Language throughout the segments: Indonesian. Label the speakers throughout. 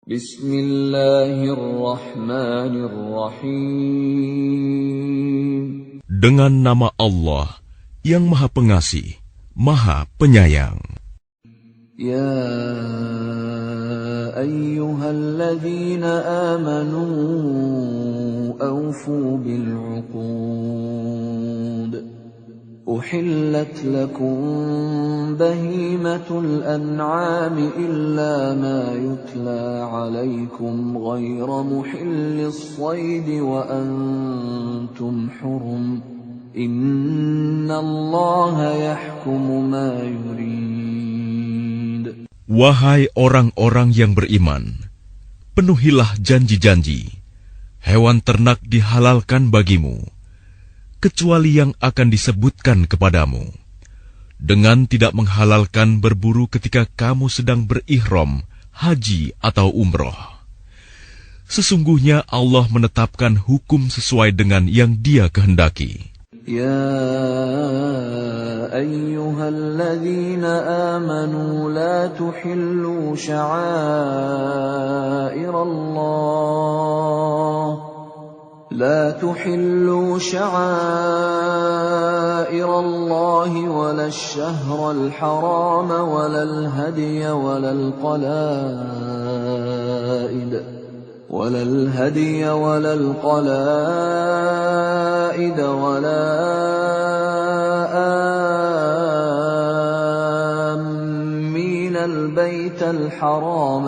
Speaker 1: Bismillahirrahmanirrahim.
Speaker 2: Dengan nama Allah yang Maha Pengasih, Maha Penyayang.
Speaker 1: Ya ayyuhalladzina amanu awfu bil'uqud. Uhillat lakum bahimatul an'ami illa ma yutla alaykum ghayra muhillis saydi wa antum hurum. Innallaha yahkumu ma yurid.
Speaker 2: Wahai orang-orang yang beriman, penuhilah janji-janji. Hewan ternak dihalalkan bagimu, kecuali yang akan disebutkan kepadamu, dengan tidak menghalalkan berburu ketika kamu sedang berihram, haji atau umroh. Sesungguhnya Allah menetapkan hukum sesuai dengan yang Dia kehendaki.
Speaker 1: Ya ayyuhalladzina amanu la tuhillu sya'airallah لا تحلوا شعائر الله ولا الشهر الحرام ولا الهدي ولا القلائد ولا آمين البيت الحرام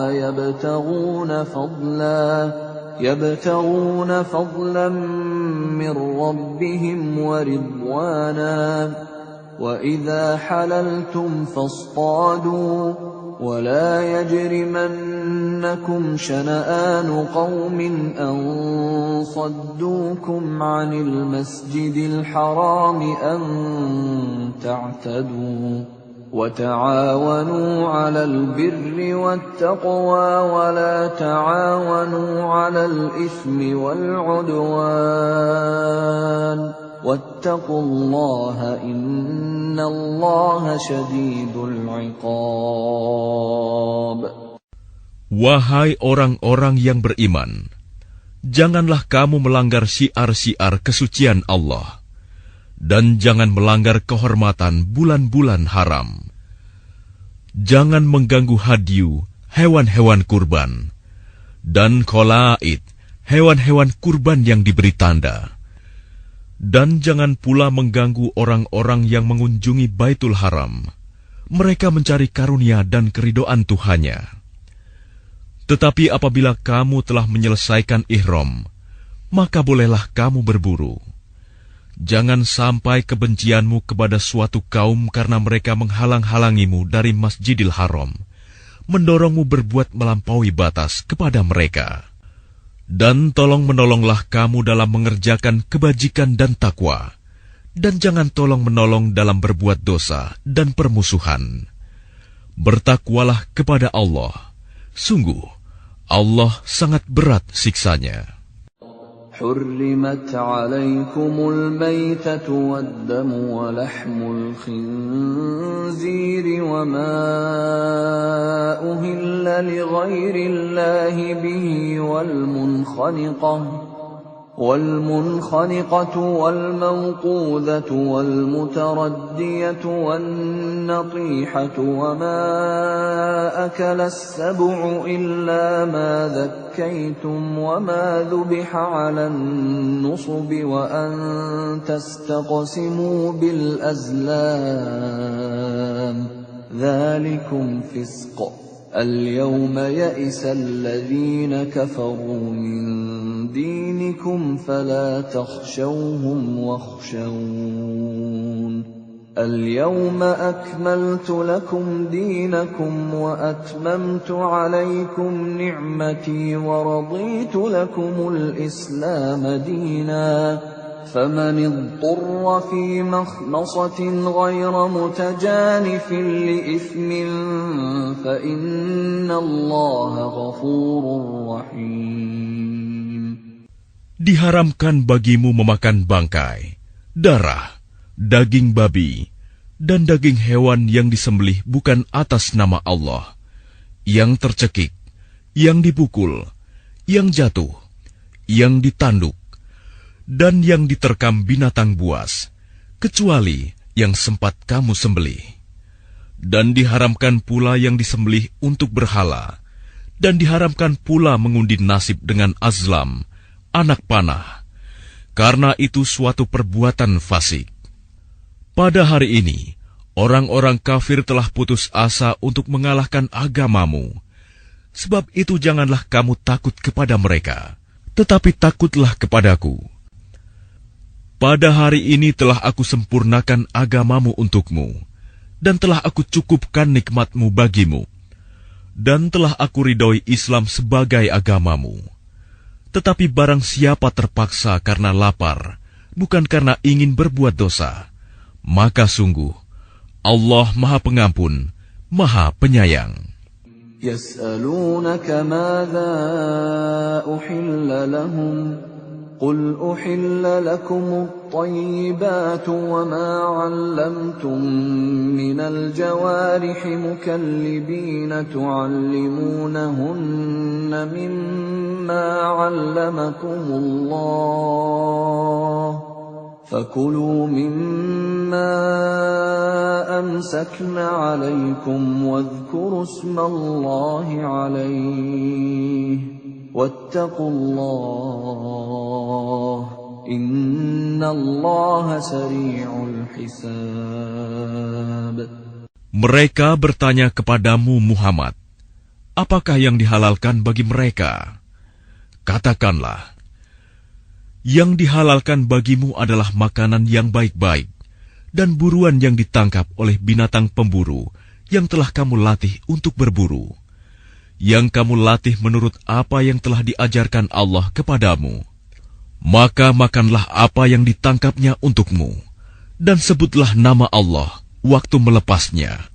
Speaker 1: يبتغون فضلا من ربهم ورضوانا وإذا حللتم فاصطادوا ولا يجرمنكم شنآن قوم أن صدوكم عن المسجد الحرام أن تعتدوا وتعاونوا على البر والتقوى ولا تعاونوا على الإثم والعدوان واتقوا الله إن الله شديد العقاب.
Speaker 2: Wahai orang-orang yang beriman, janganlah kamu melanggar syiar-syiar kesucian Allah, dan jangan melanggar kehormatan bulan-bulan haram. Jangan mengganggu hadyu, hewan-hewan kurban, dan qalaid, hewan-hewan kurban yang diberi tanda. Dan jangan pula mengganggu orang-orang yang mengunjungi Baitul Haram. Mereka mencari karunia dan keridhaan Tuhannya. Tetapi apabila kamu telah menyelesaikan ihram, maka bolehlah kamu berburu. Jangan sampai kebencianmu kepada suatu kaum karena mereka menghalang-halangimu dari Masjidil Haram, mendorongmu berbuat melampaui batas kepada mereka. Dan tolong-menolonglah kamu dalam mengerjakan kebajikan dan takwa, dan jangan tolong-menolong dalam berbuat dosa dan permusuhan. Bertakwalah kepada Allah. Sungguh, Allah sangat berat siksanya.
Speaker 1: حرمت عليكم الميتة والدم ولحم الخنزير وما أهل لغير الله به والمنخنقة والموقوذة والمتردية والنطيحة وما أكل السبع إلا ما ذكيتم وما ذبح على النصب وأن تستقسموا بالأزلام ذلكم فسق. اليوم يئس الذين كفروا من دينكم فلا تخشوهم واخشون. اليوم أكملت لكم دينكم وأتممت عليكم نعمتي ورضيت لكم الإسلام دينا. فمن اضطر في مخمصة غير متجانف لإثم فإن الله غفور رحيم.
Speaker 2: Diharamkan bagimu memakan bangkai, darah, daging babi, dan daging hewan yang disembelih bukan atas nama Allah, yang tercekik, yang dipukul, yang jatuh, yang ditanduk, dan yang diterkam binatang buas, kecuali yang sempat kamu sembelih. Dan diharamkan pula yang disembelih untuk berhala, dan diharamkan pula mengundi nasib dengan azlam, anak panah, karena itu suatu perbuatan fasik. Pada hari ini, orang-orang kafir telah putus asa untuk mengalahkan agamamu. Sebab itu janganlah kamu takut kepada mereka, tetapi takutlah kepadaku. Pada hari ini telah aku sempurnakan agamamu untukmu, dan telah aku cukupkan nikmatmu bagimu, dan telah aku ridhoi Islam sebagai agamamu. Tetapi barang siapa terpaksa karena lapar, bukan karena ingin berbuat dosa, maka sungguh Allah Maha Pengampun, Maha Penyayang.
Speaker 1: Yas'alunaka madza uhilla lahum قل أحل لكم الطيبات وما علمتم من الجوارح مكلبين تعلمونهن مما علمكم الله فكلوا مما أمسكن عليكم واذكروا اسم الله عليه واتقوا الله إن الله سريع الحساب.
Speaker 2: Mereka bertanya kepadamu Muhammad, apakah yang dihalalkan bagi mereka? Katakanlah, yang dihalalkan bagimu adalah makanan yang baik-baik dan buruan yang ditangkap oleh binatang pemburu yang telah kamu latih untuk berburu, yang kamu latih menurut apa yang telah diajarkan Allah kepadamu. Maka makanlah apa yang ditangkapnya untukmu, dan sebutlah nama Allah waktu melepasnya.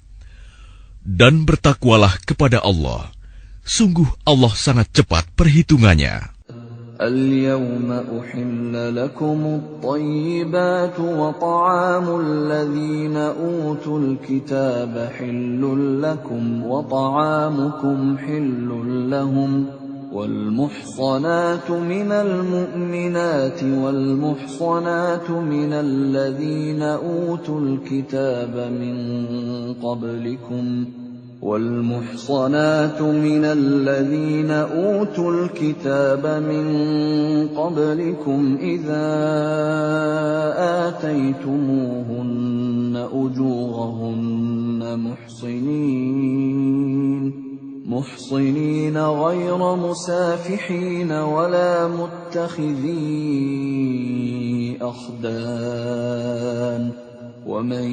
Speaker 2: Dan bertakwalah kepada Allah, sungguh Allah sangat cepat perhitungannya.
Speaker 1: اليوم أحل لكم الطيبات وطعام الذين أوتوا الكتاب حل لكم وطعامكم حل لهم والمحصنات من المؤمنات والمحصنات من الذين أوتوا الكتاب من قبلكم والمحصنات من الذين أوتوا الكتاب من قبلكم إذا آتيتموهن أجورهن محصنين غير مسافحين ولا متخذي أخدان ومن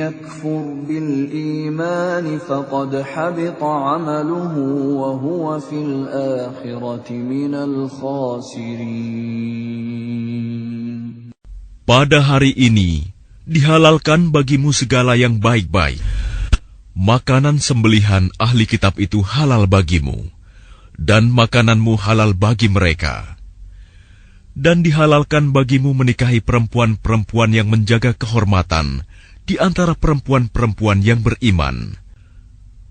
Speaker 1: يكفر بالإيمان فقد حبط عمله وهو في الآخرة من الخاسرين.
Speaker 2: Pada hari ini dihalalkan bagimu segala yang baik-baik. Makanan sembelihan ahli kitab itu halal bagimu, dan makananmu halal bagi mereka. Dan dihalalkan bagimu menikahi perempuan-perempuan yang menjaga kehormatan di antara perempuan-perempuan yang beriman,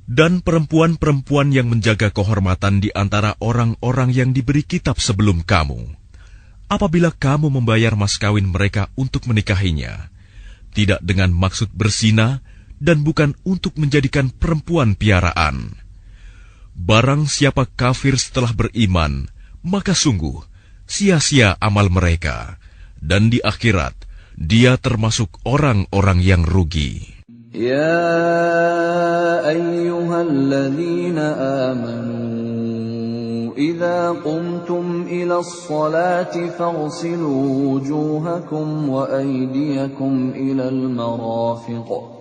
Speaker 2: dan perempuan-perempuan yang menjaga kehormatan di antara orang-orang yang diberi kitab sebelum kamu. Apabila kamu membayar mas kawin mereka untuk menikahinya, tidak dengan maksud berzina dan bukan untuk menjadikan perempuan piaraan. Barang siapa kafir setelah beriman, maka sungguh sia-sia amal mereka, dan di akhirat dia termasuk orang-orang yang rugi.
Speaker 1: Ya ayyuhalladzina amanu idza qumtum ila as-salati faghsilu wujuhakum wa aydiyakum ila al-marafiq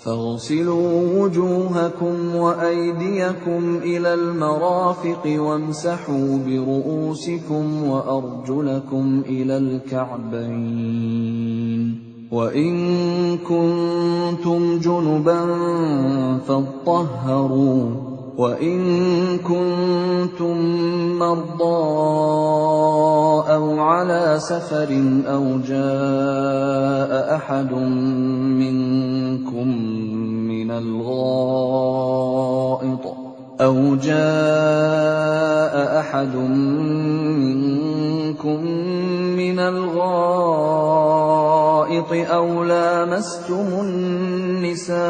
Speaker 1: فاغسلوا وجوهكم وأيديكم إلى المرافق وامسحوا برؤوسكم وأرجلكم إلى الكعبين وإن كنتم جنبا فاطهروا وإن كنتم مرضى أو على سفر أو جاء أحد منكم من الغائط أو جاء أحد منكم من الغائط أو لامستم النساء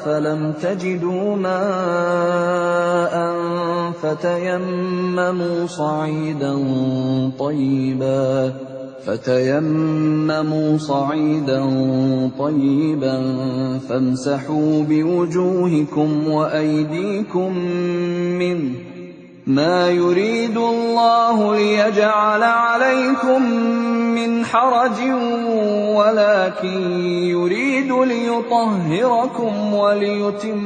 Speaker 1: فلم تجدوا ماء فتيمموا صعيدا طيبا فامسحوا بوجوهكم وأيديكم منه ما يريد الله ليجعل عليكم من حرج ولكن يريد ليطهركم وليتم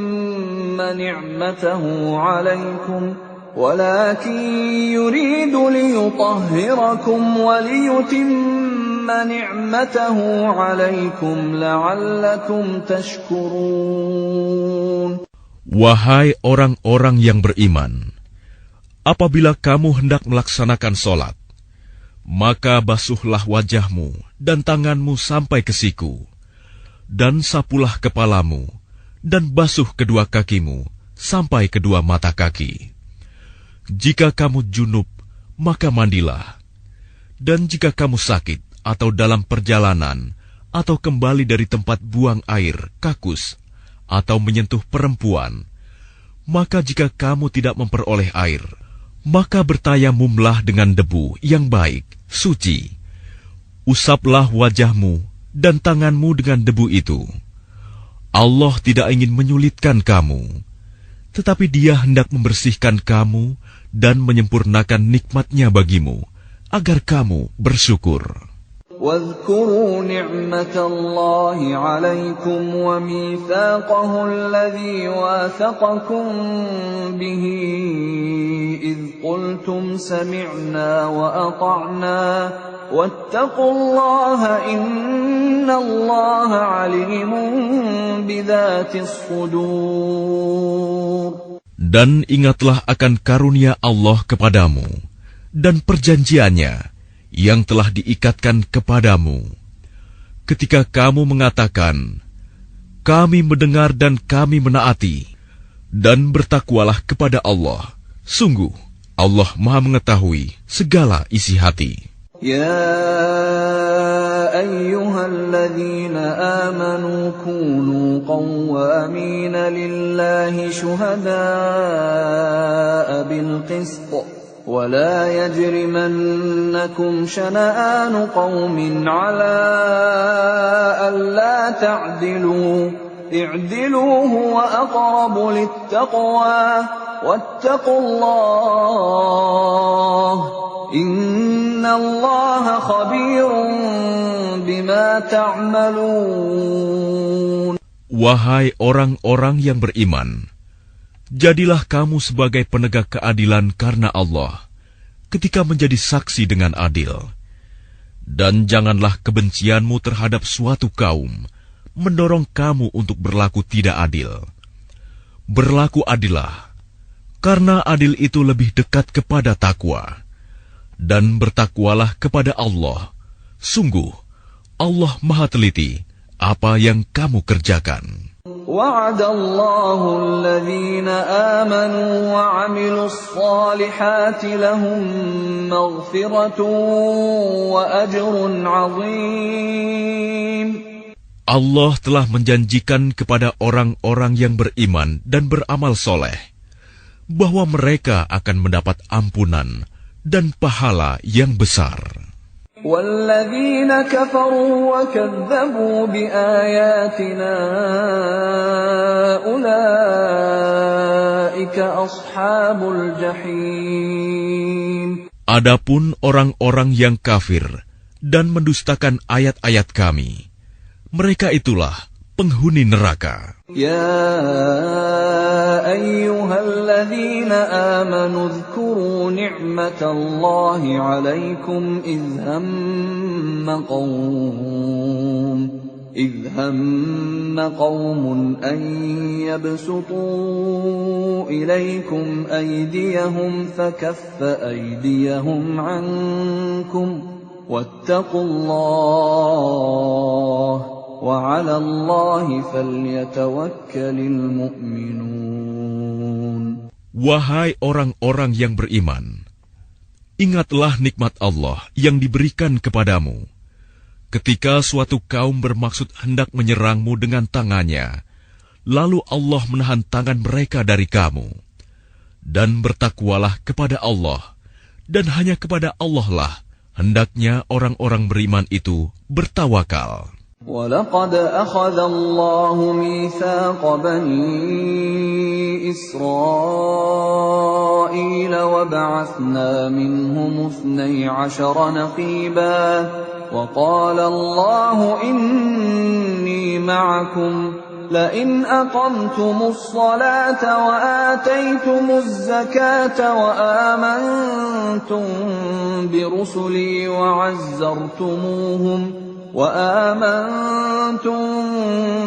Speaker 1: نعمته عليكم لعلكم تشكرون.
Speaker 2: Wahai orang-orang yang beriman, apabila kamu hendak melaksanakan sholat, maka basuhlah wajahmu dan tanganmu sampai ke siku, dan sapulah kepalamu, dan basuh kedua kakimu sampai kedua mata kaki. Jika kamu junub, maka mandilah. Dan jika kamu sakit atau dalam perjalanan, atau kembali dari tempat buang air, kakus, atau menyentuh perempuan, maka jika kamu tidak memperoleh air, maka bertayamumlah dengan debu yang baik, suci. Usaplah wajahmu dan tanganmu dengan debu itu. Allah tidak ingin menyulitkan kamu, tetapi Dia hendak membersihkan kamu dan menyempurnakan nikmat-Nya bagimu, agar kamu bersyukur.
Speaker 1: واذكروا نعمة الله عليكم وميثاقه الذي واثقكم به إذ قلتم سمعنا وأطعنا واتقوا الله إن الله عليم بذات الصدور.
Speaker 2: Dan ingatlah akan karunia Allah kepadamu dan perjanjiannya yang telah diikatkan kepadamu, ketika kamu mengatakan, kami mendengar dan kami menaati, dan bertakwalah kepada Allah. Sungguh, Allah Maha mengetahui segala isi hati.
Speaker 1: Ya ayyuhalladzina amanu kunu qawwamina lillahi syuhada'a bilqist. ولا يجرمنكم شنآن قوم على ألا تعدلوا اعدلوا هو أقرب للتقوى واتقوا الله إن الله خبير بما تعملون.
Speaker 2: Wahai orang-orang yang beriman, jadilah kamu sebagai penegak keadilan karena Allah, ketika menjadi saksi dengan adil. Dan janganlah kebencianmu terhadap suatu kaum mendorong kamu untuk berlaku tidak adil. Berlaku adillah, karena adil itu lebih dekat kepada takwa. Dan bertakwalah kepada Allah. Sungguh, Allah Maha teliti apa yang kamu kerjakan.
Speaker 1: وعد الله الذين آمنوا وعملوا الصالحات لهم مغفرة وأجر عظيم.
Speaker 2: Allah telah menjanjikan kepada orang-orang yang beriman dan beramal soleh bahwa mereka akan mendapat ampunan dan pahala yang besar.
Speaker 1: وَالَّذِينَ كَفَرُوا وَكَذَّبُوا بِآيَاتِنَا أُولَئِكَ أَصْحَابُ الْجَحِيمِ.
Speaker 2: Adapun orang-orang yang kafir dan mendustakan ayat-ayat kami, mereka itulah penghuni neraka.
Speaker 1: يا أيها الذين آمنوا اذكروا نعمة الله عليكم إذ هم قوم أن يبسطوا إليكم أيديهم فكف أيديهم عنكم واتقوا الله وعلى الله فليتوكل المؤمنون.
Speaker 2: Wahai orang-orang yang beriman, ingatlah nikmat Allah yang diberikan kepadamu. Ketika suatu kaum bermaksud hendak menyerangmu dengan tangannya, lalu Allah menahan tangan mereka dari kamu. Dan bertakwalah kepada Allah, dan hanya kepada Allah lah hendaknya orang-orang beriman itu bertawakal.
Speaker 1: وَلَقَدْ أَخَذَ اللَّهُ مِيثَاقَ بَنِي إِسْرَائِيلَ وَبَعَثْنَا مِنْهُمُ 12 نَقِيبًا وَقَالَ اللَّهُ إِنِّي مَعَكُمْ لَئِنْ أَقَمْتُمُ الصَّلَاةَ وَآتَيْتُمُ الزَّكَاةَ وَآمَنْتُمْ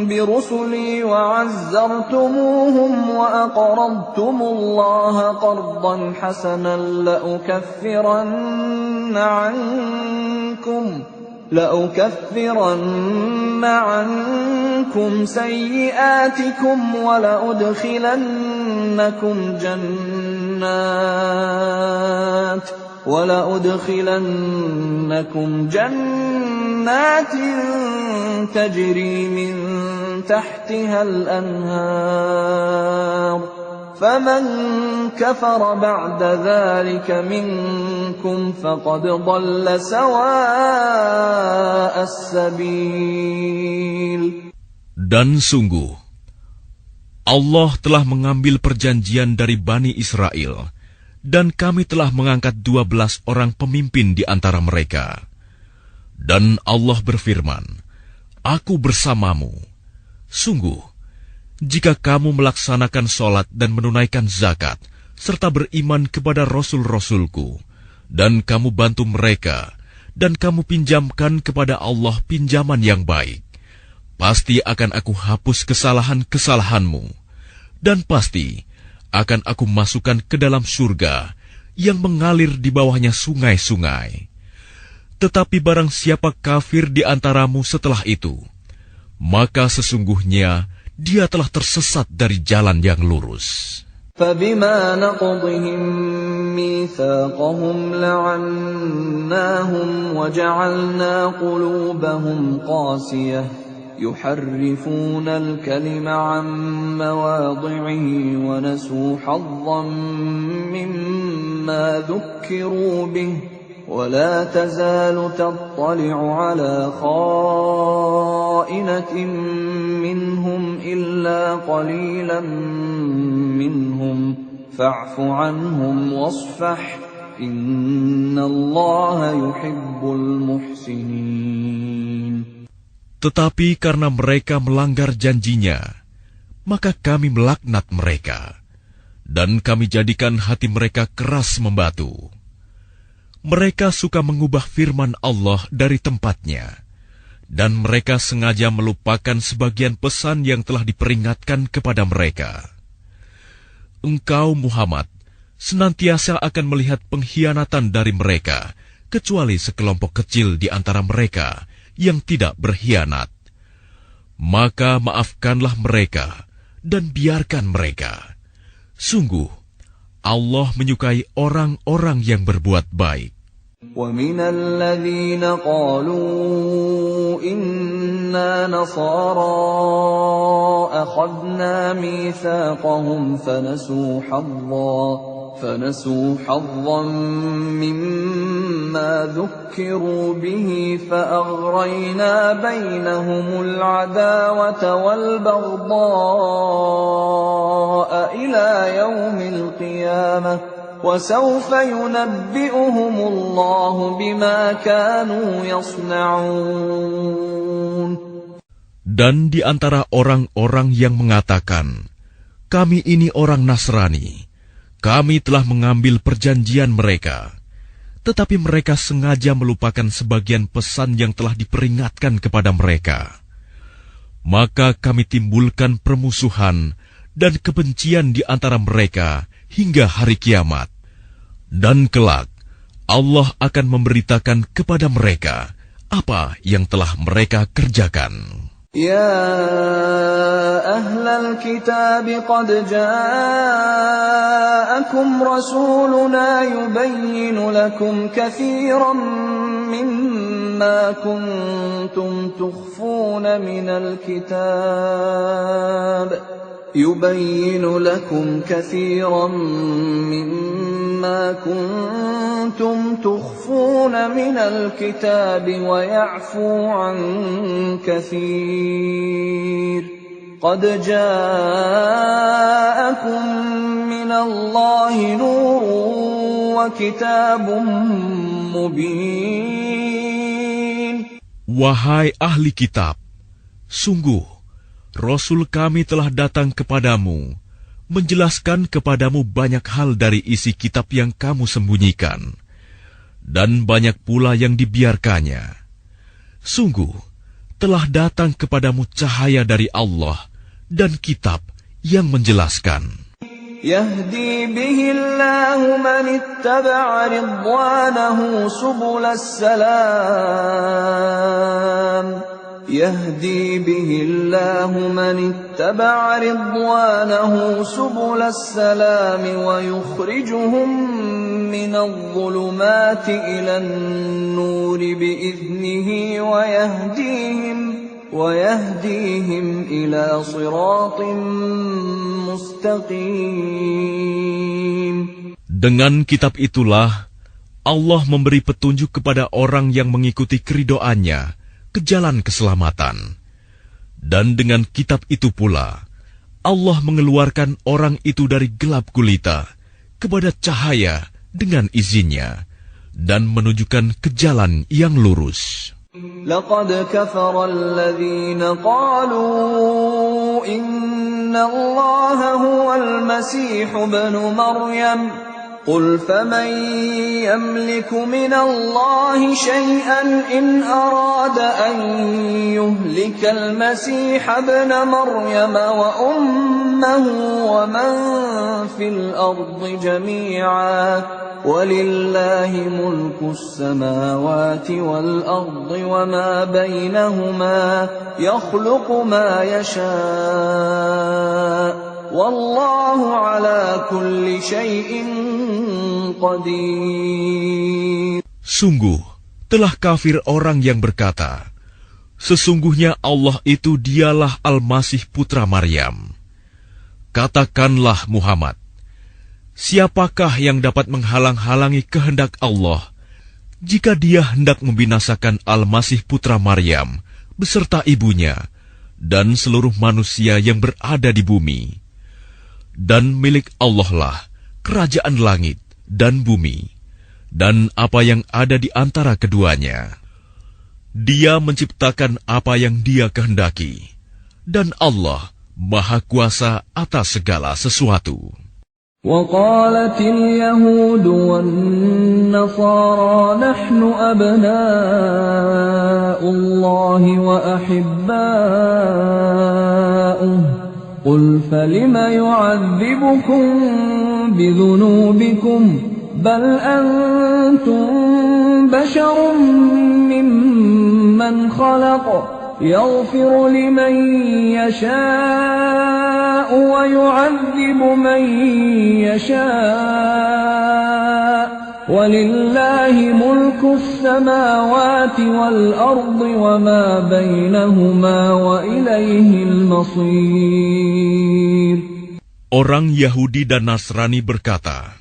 Speaker 1: برسلي وعزرتموهم وأقرضتم الله قرضا حسنا لأكفرن عنكم سيئاتكم ولأدخلنكم جنات تجري من تحتها الأنهار فمن كفر بعد ذلك منكم فقد ضل سواء السبيل.
Speaker 2: Dan sungguh, Allah telah mengambil perjanjian dari Bani Israel, dan kami telah mengangkat 12 orang pemimpin di antara mereka. Dan Allah berfirman, Aku bersamamu. Sungguh, jika kamu melaksanakan sholat dan menunaikan zakat, serta beriman kepada Rasul-Rasulku, dan kamu bantu mereka, dan kamu pinjamkan kepada Allah pinjaman yang baik, pasti akan aku hapus kesalahan-kesalahanmu, dan pasti akan aku masukkan ke dalam surga yang mengalir di bawahnya sungai-sungai. Tetapi barang siapa kafir di antaramu setelah itu, maka sesungguhnya dia telah tersesat dari jalan yang lurus.
Speaker 1: فَبِمَا نَقْضِهِمْ مِيثَاقَهُمْ لَعَنَّاهُمْ وَجَعَلْنَا قُلُوبَهُمْ قَاسِيَةً يُحَرِّفُونَ الْكَلِمَ عَن مَّوَاضِعِهِ وَنَسُوا حَظًّا مِّمَّا ذُكِّرُوا بِهِ ولا تزال تطلع على خائنة منهم إلا قليلا منهم فاعف عنهم واصفح إن الله يحب المحسنين.
Speaker 2: Tetapi karena mereka melanggar janjinya, maka kami melaknat mereka, dan kami jadikan hati mereka keras membatu. Mereka suka mengubah firman Allah dari tempatnya, dan mereka sengaja melupakan sebagian pesan yang telah diperingatkan kepada mereka. Engkau, Muhammad, senantiasa akan melihat pengkhianatan dari mereka, kecuali sekelompok kecil di antara mereka yang tidak berkhianat. Maka maafkanlah mereka, dan biarkan mereka. Sungguh, Allah menyukai orang-orang yang berbuat baik.
Speaker 1: وَمِنَ الَّذِينَ قَالُوا إِنَّا نَصَارَىٰ أَخَذْنَا مِيثَاقَهُمْ فَنَسُوا حَظًّا مِّمَّا ذُكِّرُوا بِهِ فَأَغْرَيْنَا بَيْنَهُمُ الْعَدَاوَةَ وَالْبَغْضَاءَ إِلَىٰ يَوْمِ الْقِيَامَةِ وَسَوْفَ يُنَبِّئُهُمُ اللَّهُ بِمَا كَانُوا يَصْنَعُونَ.
Speaker 2: Dan di antara orang-orang yang mengatakan, kami ini orang Nasrani, kami telah mengambil perjanjian mereka, tetapi mereka sengaja melupakan sebagian pesan yang telah diperingatkan kepada mereka. Maka kami timbulkan permusuhan dan kebencian di antara mereka hingga hari kiamat. Dan kelak, Allah akan memberitakan kepada mereka apa yang telah mereka kerjakan.
Speaker 1: يا أهل الكتاب قد جاءكم رسولنا يبين لكم كثيرا مما كنتم تخفون من الكتاب ويعفو عن كثير قد جاءكم من الله نور وكتاب مبين.
Speaker 2: Wahai ahli kitab, sungguh Rasul kami telah datang kepadamu, menjelaskan kepadamu banyak hal dari isi kitab yang kamu sembunyikan, dan banyak pula yang dibiarkannya. Sungguh, telah datang kepadamu cahaya dari Allah dan kitab yang menjelaskan.
Speaker 1: يهدي به الله من اتبع رضوانه سبل السلام يهدي به الله من اتبع رضوانه سبل السلام ويخرجهم من الظلمات إلى النور بإذنه ويهديهم إلى صراط مستقيم.
Speaker 2: Dengan kitab itulah Allah memberi petunjuk kepada orang yang mengikuti keridoannya ke jalan keselamatan. Dan dengan kitab itu pula, Allah mengeluarkan orang itu dari gelap gulita kepada cahaya dengan izinnya dan menunjukkan ke jalan yang lurus.
Speaker 1: لقد كفر الذين قالوا إن الله هو المسيح ابن مريم قل فمن يملك من الله شيئا إن أراد أن يهلك المسيح ابن مريم وأمه ومن في الأرض جميعا ولله ملك السماوات والأرض وما بينهما يخلق ما يشاء والله على كل شيء قدير.
Speaker 2: Sungguh, telah kafir orang yang berkata, sesungguhnya Allah itu dialah Al-Masih putra Maryam. Katakanlah Muhammad, siapakah yang dapat menghalang-halangi kehendak Allah jika dia hendak membinasakan Al-Masih putra Maryam beserta ibunya dan seluruh manusia yang berada di bumi? Dan milik Allah lah kerajaan langit dan bumi, dan apa yang ada di antara keduanya. Dia menciptakan apa yang Dia kehendaki, dan Allah Maha Kuasa atas segala sesuatu.
Speaker 1: وقالت اليهود والنصارى نحن أبناء الله وأحباؤه قل فلم يعذبكم بذنوبكم بل أنتم بشر ممن خلق يغفر لمن يشاء ويعذب من يشاء ولله ملك السماوات والأرض وما بينهما وإليه المصير.
Speaker 2: Orang Yahudi dan Nasrani berkata,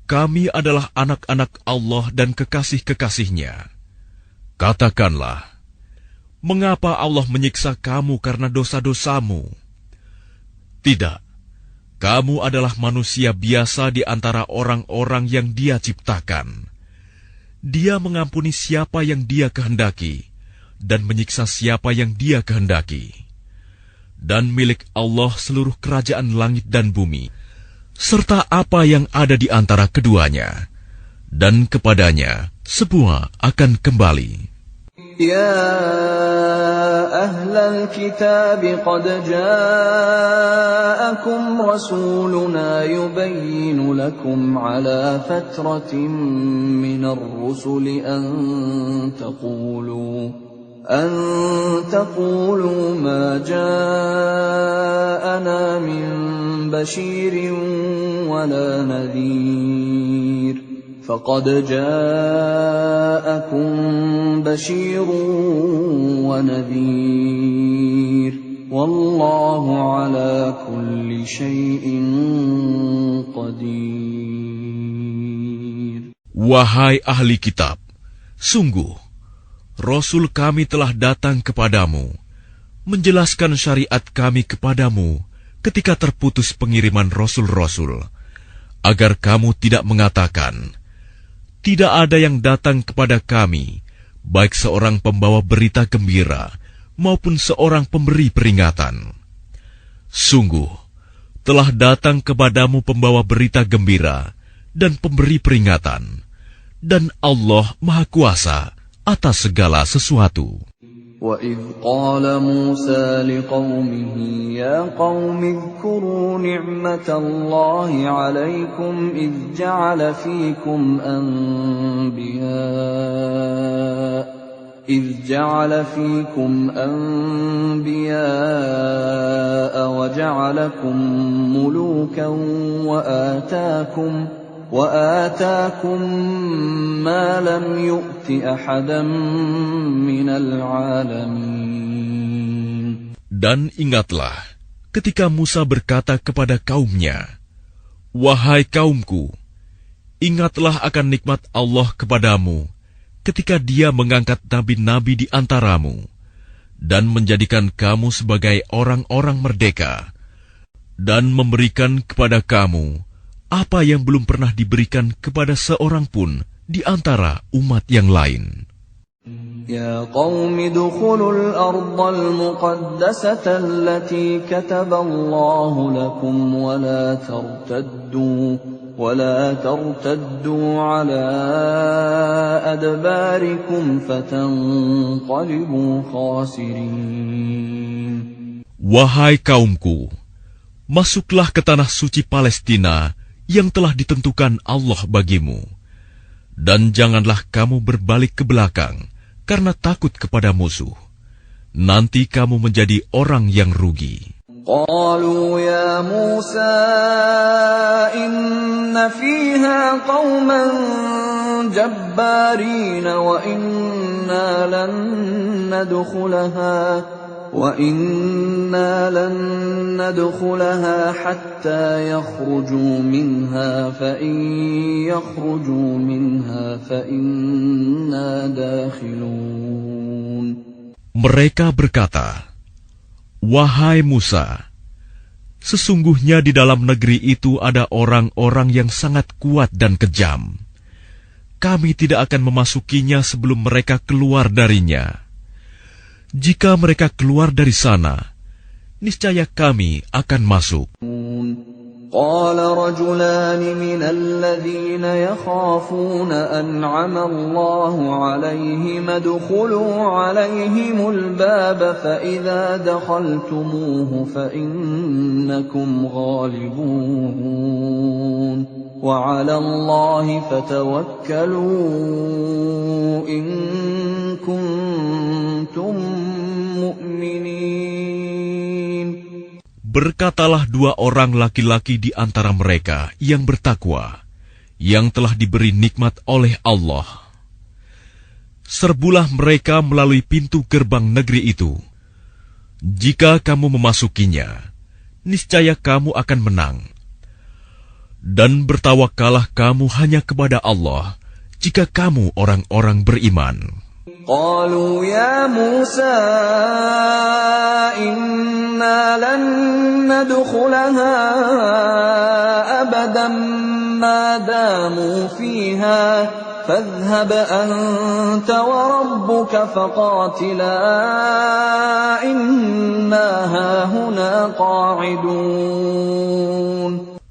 Speaker 2: kami adalah anak-anak Allah dan kekasih-kekasihnya. Katakanlah, mengapa Allah menyiksa kamu karena dosa-dosamu? Tidak, kamu adalah manusia biasa di antara orang-orang yang Dia ciptakan. Dia mengampuni siapa yang Dia kehendaki dan menyiksa siapa yang Dia kehendaki. Dan milik Allah seluruh kerajaan langit dan bumi, serta apa yang ada di antara keduanya, dan kepadanya semua akan kembali.
Speaker 1: يا أهل الكتاب قد جاءكم رسولنا يبين لكم على فترة من الرسل أن تقولوا ما جاءنا من بشير ولا نذير فقد جاءكم بشير ونذير والله على كل شيء قدير.
Speaker 2: Wahai ahli kitab, sungguh Rasul kami telah datang kepadamu, menjelaskan syariat kami kepadamu ketika terputus pengiriman Rasul-Rasul, agar kamu tidak mengatakan, tidak ada yang datang kepada kami, baik seorang pembawa berita gembira maupun seorang pemberi peringatan. Sungguh, telah datang kepadamu pembawa berita gembira dan pemberi peringatan, dan Allah Maha Kuasa atas segala sesuatu.
Speaker 1: وَإِذْ قَالَ مُوسَى لِقَوْمِهِ يَا قَوْمِ اذْكُرُوا نِعْمَةَ اللَّهِ عَلَيْكُمْ إِذْ جَعَلَ فِيكُمْ أَنْبِيَاءَ وَجَعَلَكُمْ مُلُوكًا وآتاكم ما لم يؤت أحدا من العالمين.
Speaker 2: Dan ingatlah ketika Musa berkata kepada kaumnya, wahai kaumku, ingatlah akan nikmat Allah kepadamu ketika Dia mengangkat nabi-nabi di antaramu dan menjadikan kamu sebagai orang-orang merdeka dan memberikan kepada kamu apa yang belum pernah diberikan kepada seorang pun di antara umat yang lain.
Speaker 1: Ya qaumi dukhulul ardal muqaddasata allati kataballahu lakum wa la tartaddu ala adbarikum fatanqalibu khasirin.
Speaker 2: Wahai kaumku, masuklah ke tanah suci Palestina yang telah ditentukan Allah bagimu, dan janganlah kamu berbalik ke belakang karena takut kepada musuh. Nanti kamu menjadi orang yang rugi.
Speaker 1: Qalu ya Musa inna fiha qauman jabbarin wa inna lan nadkhulaha hatta yakhruju minha fa in yakhruju minha fa inna dakhilun.
Speaker 2: Mereka berkata, wahai Musa, sesungguhnya di dalam negeri itu ada orang-orang yang sangat kuat dan kejam. Kami tidak akan memasukinya sebelum mereka keluar darinya. Jika mereka keluar dari sana, niscaya kami akan masuk.
Speaker 1: Qala rajulan min alladhina yakhafuna an'ama Allahu 'alayhim adkhulu 'alayhimul baba fa idza dakhaltumuhu fa innakum ghalibun wa 'ala Allahi fatawakkalu in kuntum mu'minin.
Speaker 2: Berkatalah dua orang laki-laki di antara mereka yang bertakwa, yang telah diberi nikmat oleh Allah. Serbulah mereka melalui pintu gerbang negeri itu. Jika kamu memasukinya, niscaya kamu akan menang. Dan bertawakkallah kamu hanya kepada Allah, jika kamu orang-orang beriman.
Speaker 1: Qalu ya Musa inna lan nadkhulaha abadan ma damu fiha fadhhab anta wa rabbuka faqatila inna hahuna qa'idun.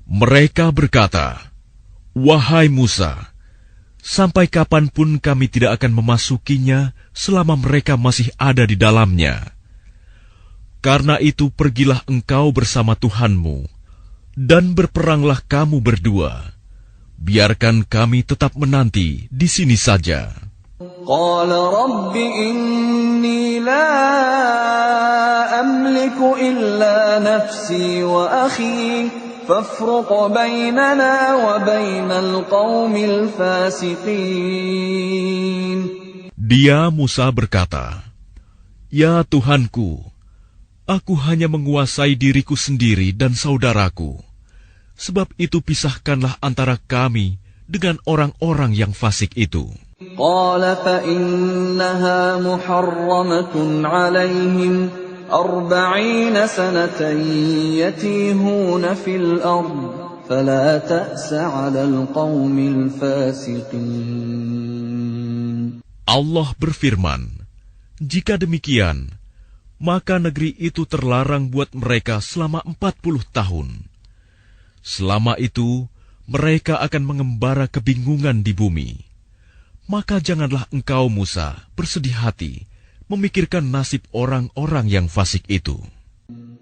Speaker 2: Mereka berkata, wahai Musa, sampai kapanpun kami tidak akan memasukinya selama mereka masih ada di dalamnya. Karena itu pergilah engkau bersama Tuhanmu, dan berperanglah kamu berdua. Biarkan kami tetap menanti di sini saja.
Speaker 1: قال رب إني لا أملك إلا نفسي وأخي فافرق بيننا وبين القوم الفاسقين.
Speaker 2: Dia Musa berkata, "Ya Tuhanku, aku hanya menguasai diriku sendiri dan saudaraku. Sebab itu pisahkanlah antara kami dengan orang-orang yang fasik itu."
Speaker 1: قال فإنها محرمة عليهم 40 سنة يتيهون في الأرض فلا تأس على القوم الفاسقين.
Speaker 2: Allah berfirman, "Jika demikian, maka negeri itu terlarang buat mereka selama 40 tahun. Selama itu, mereka akan mengembara kebingungan di bumi. Maka janganlah engkau, Musa, bersedih hati memikirkan nasib orang-orang yang fasik itu."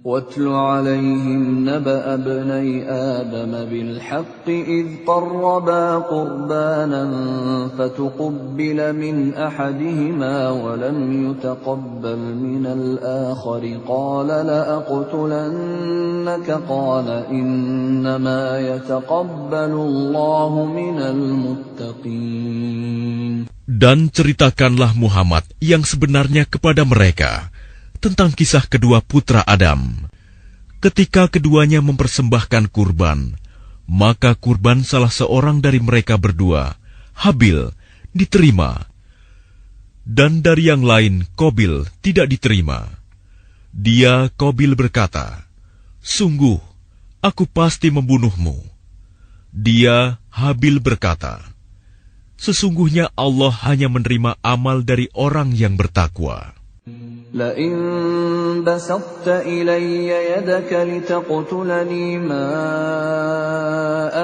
Speaker 1: واتل عليهم نبأ ابني آدم بالحق إذ قربا قربانا فتقبل من أحدهما ولم يتقبل من الآخر قال لأقتلنك قال إنما يتقبل الله من المتقين.
Speaker 2: Dan ceritakanlah Muhammad yang sebenarnya kepada mereka tentang kisah kedua putra Adam. Ketika keduanya mempersembahkan kurban, maka kurban salah seorang dari mereka berdua, Habil, diterima, dan dari yang lain, Qabil, tidak diterima. Dia, Qabil, berkata, "Sungguh, aku pasti membunuhmu." Dia, Habil, berkata, "Sesungguhnya Allah hanya menerima amal dari orang yang bertakwa."
Speaker 1: لئن بسطت إلي يدك لتقتلني ما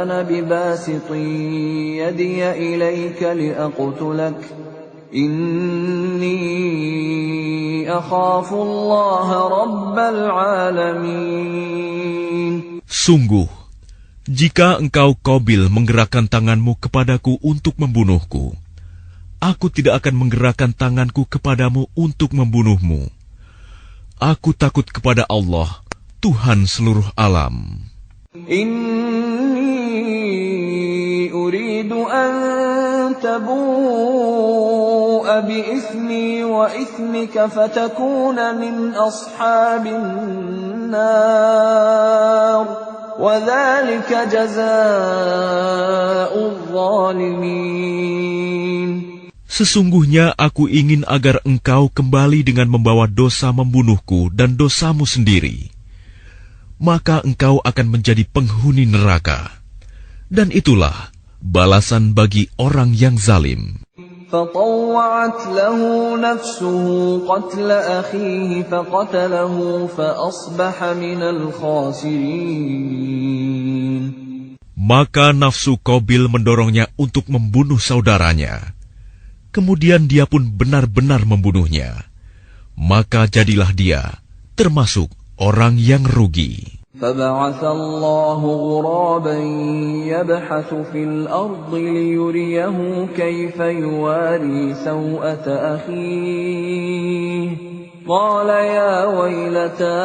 Speaker 1: أنا بباسط يدي إليك لأقتلك إني أخاف الله رب العالمين.
Speaker 2: Sungguh, jika engkau Qabil menggerakkan tanganmu kepadaku untuk membunuhku, aku tidak akan menggerakkan tanganku kepadamu untuk membunuhmu. Aku takut kepada Allah, Tuhan seluruh alam.
Speaker 1: Inni uridu an tabu'a bi'ithmi wa ithmika fatakuna min ashabin nar wa dhalika jazaa'ul zalimin.
Speaker 2: Sesungguhnya aku ingin agar engkau kembali dengan membawa dosa membunuhku dan dosamu sendiri. Maka engkau akan menjadi penghuni neraka. Dan itulah balasan bagi orang yang zalim.
Speaker 1: فطوعت له نفسه قتل أخيه فقتله فأصبح من الخاسرين.
Speaker 2: Maka nafsu Qabil mendorongnya untuk membunuh saudaranya. Kemudian dia pun benar-benar membunuhnya. Maka jadilah dia termasuk orang yang rugi.
Speaker 1: فبعث الله غرابا يبحث في الأرض ليريه كيف يواري سوءة أخيه قال يا ويلتى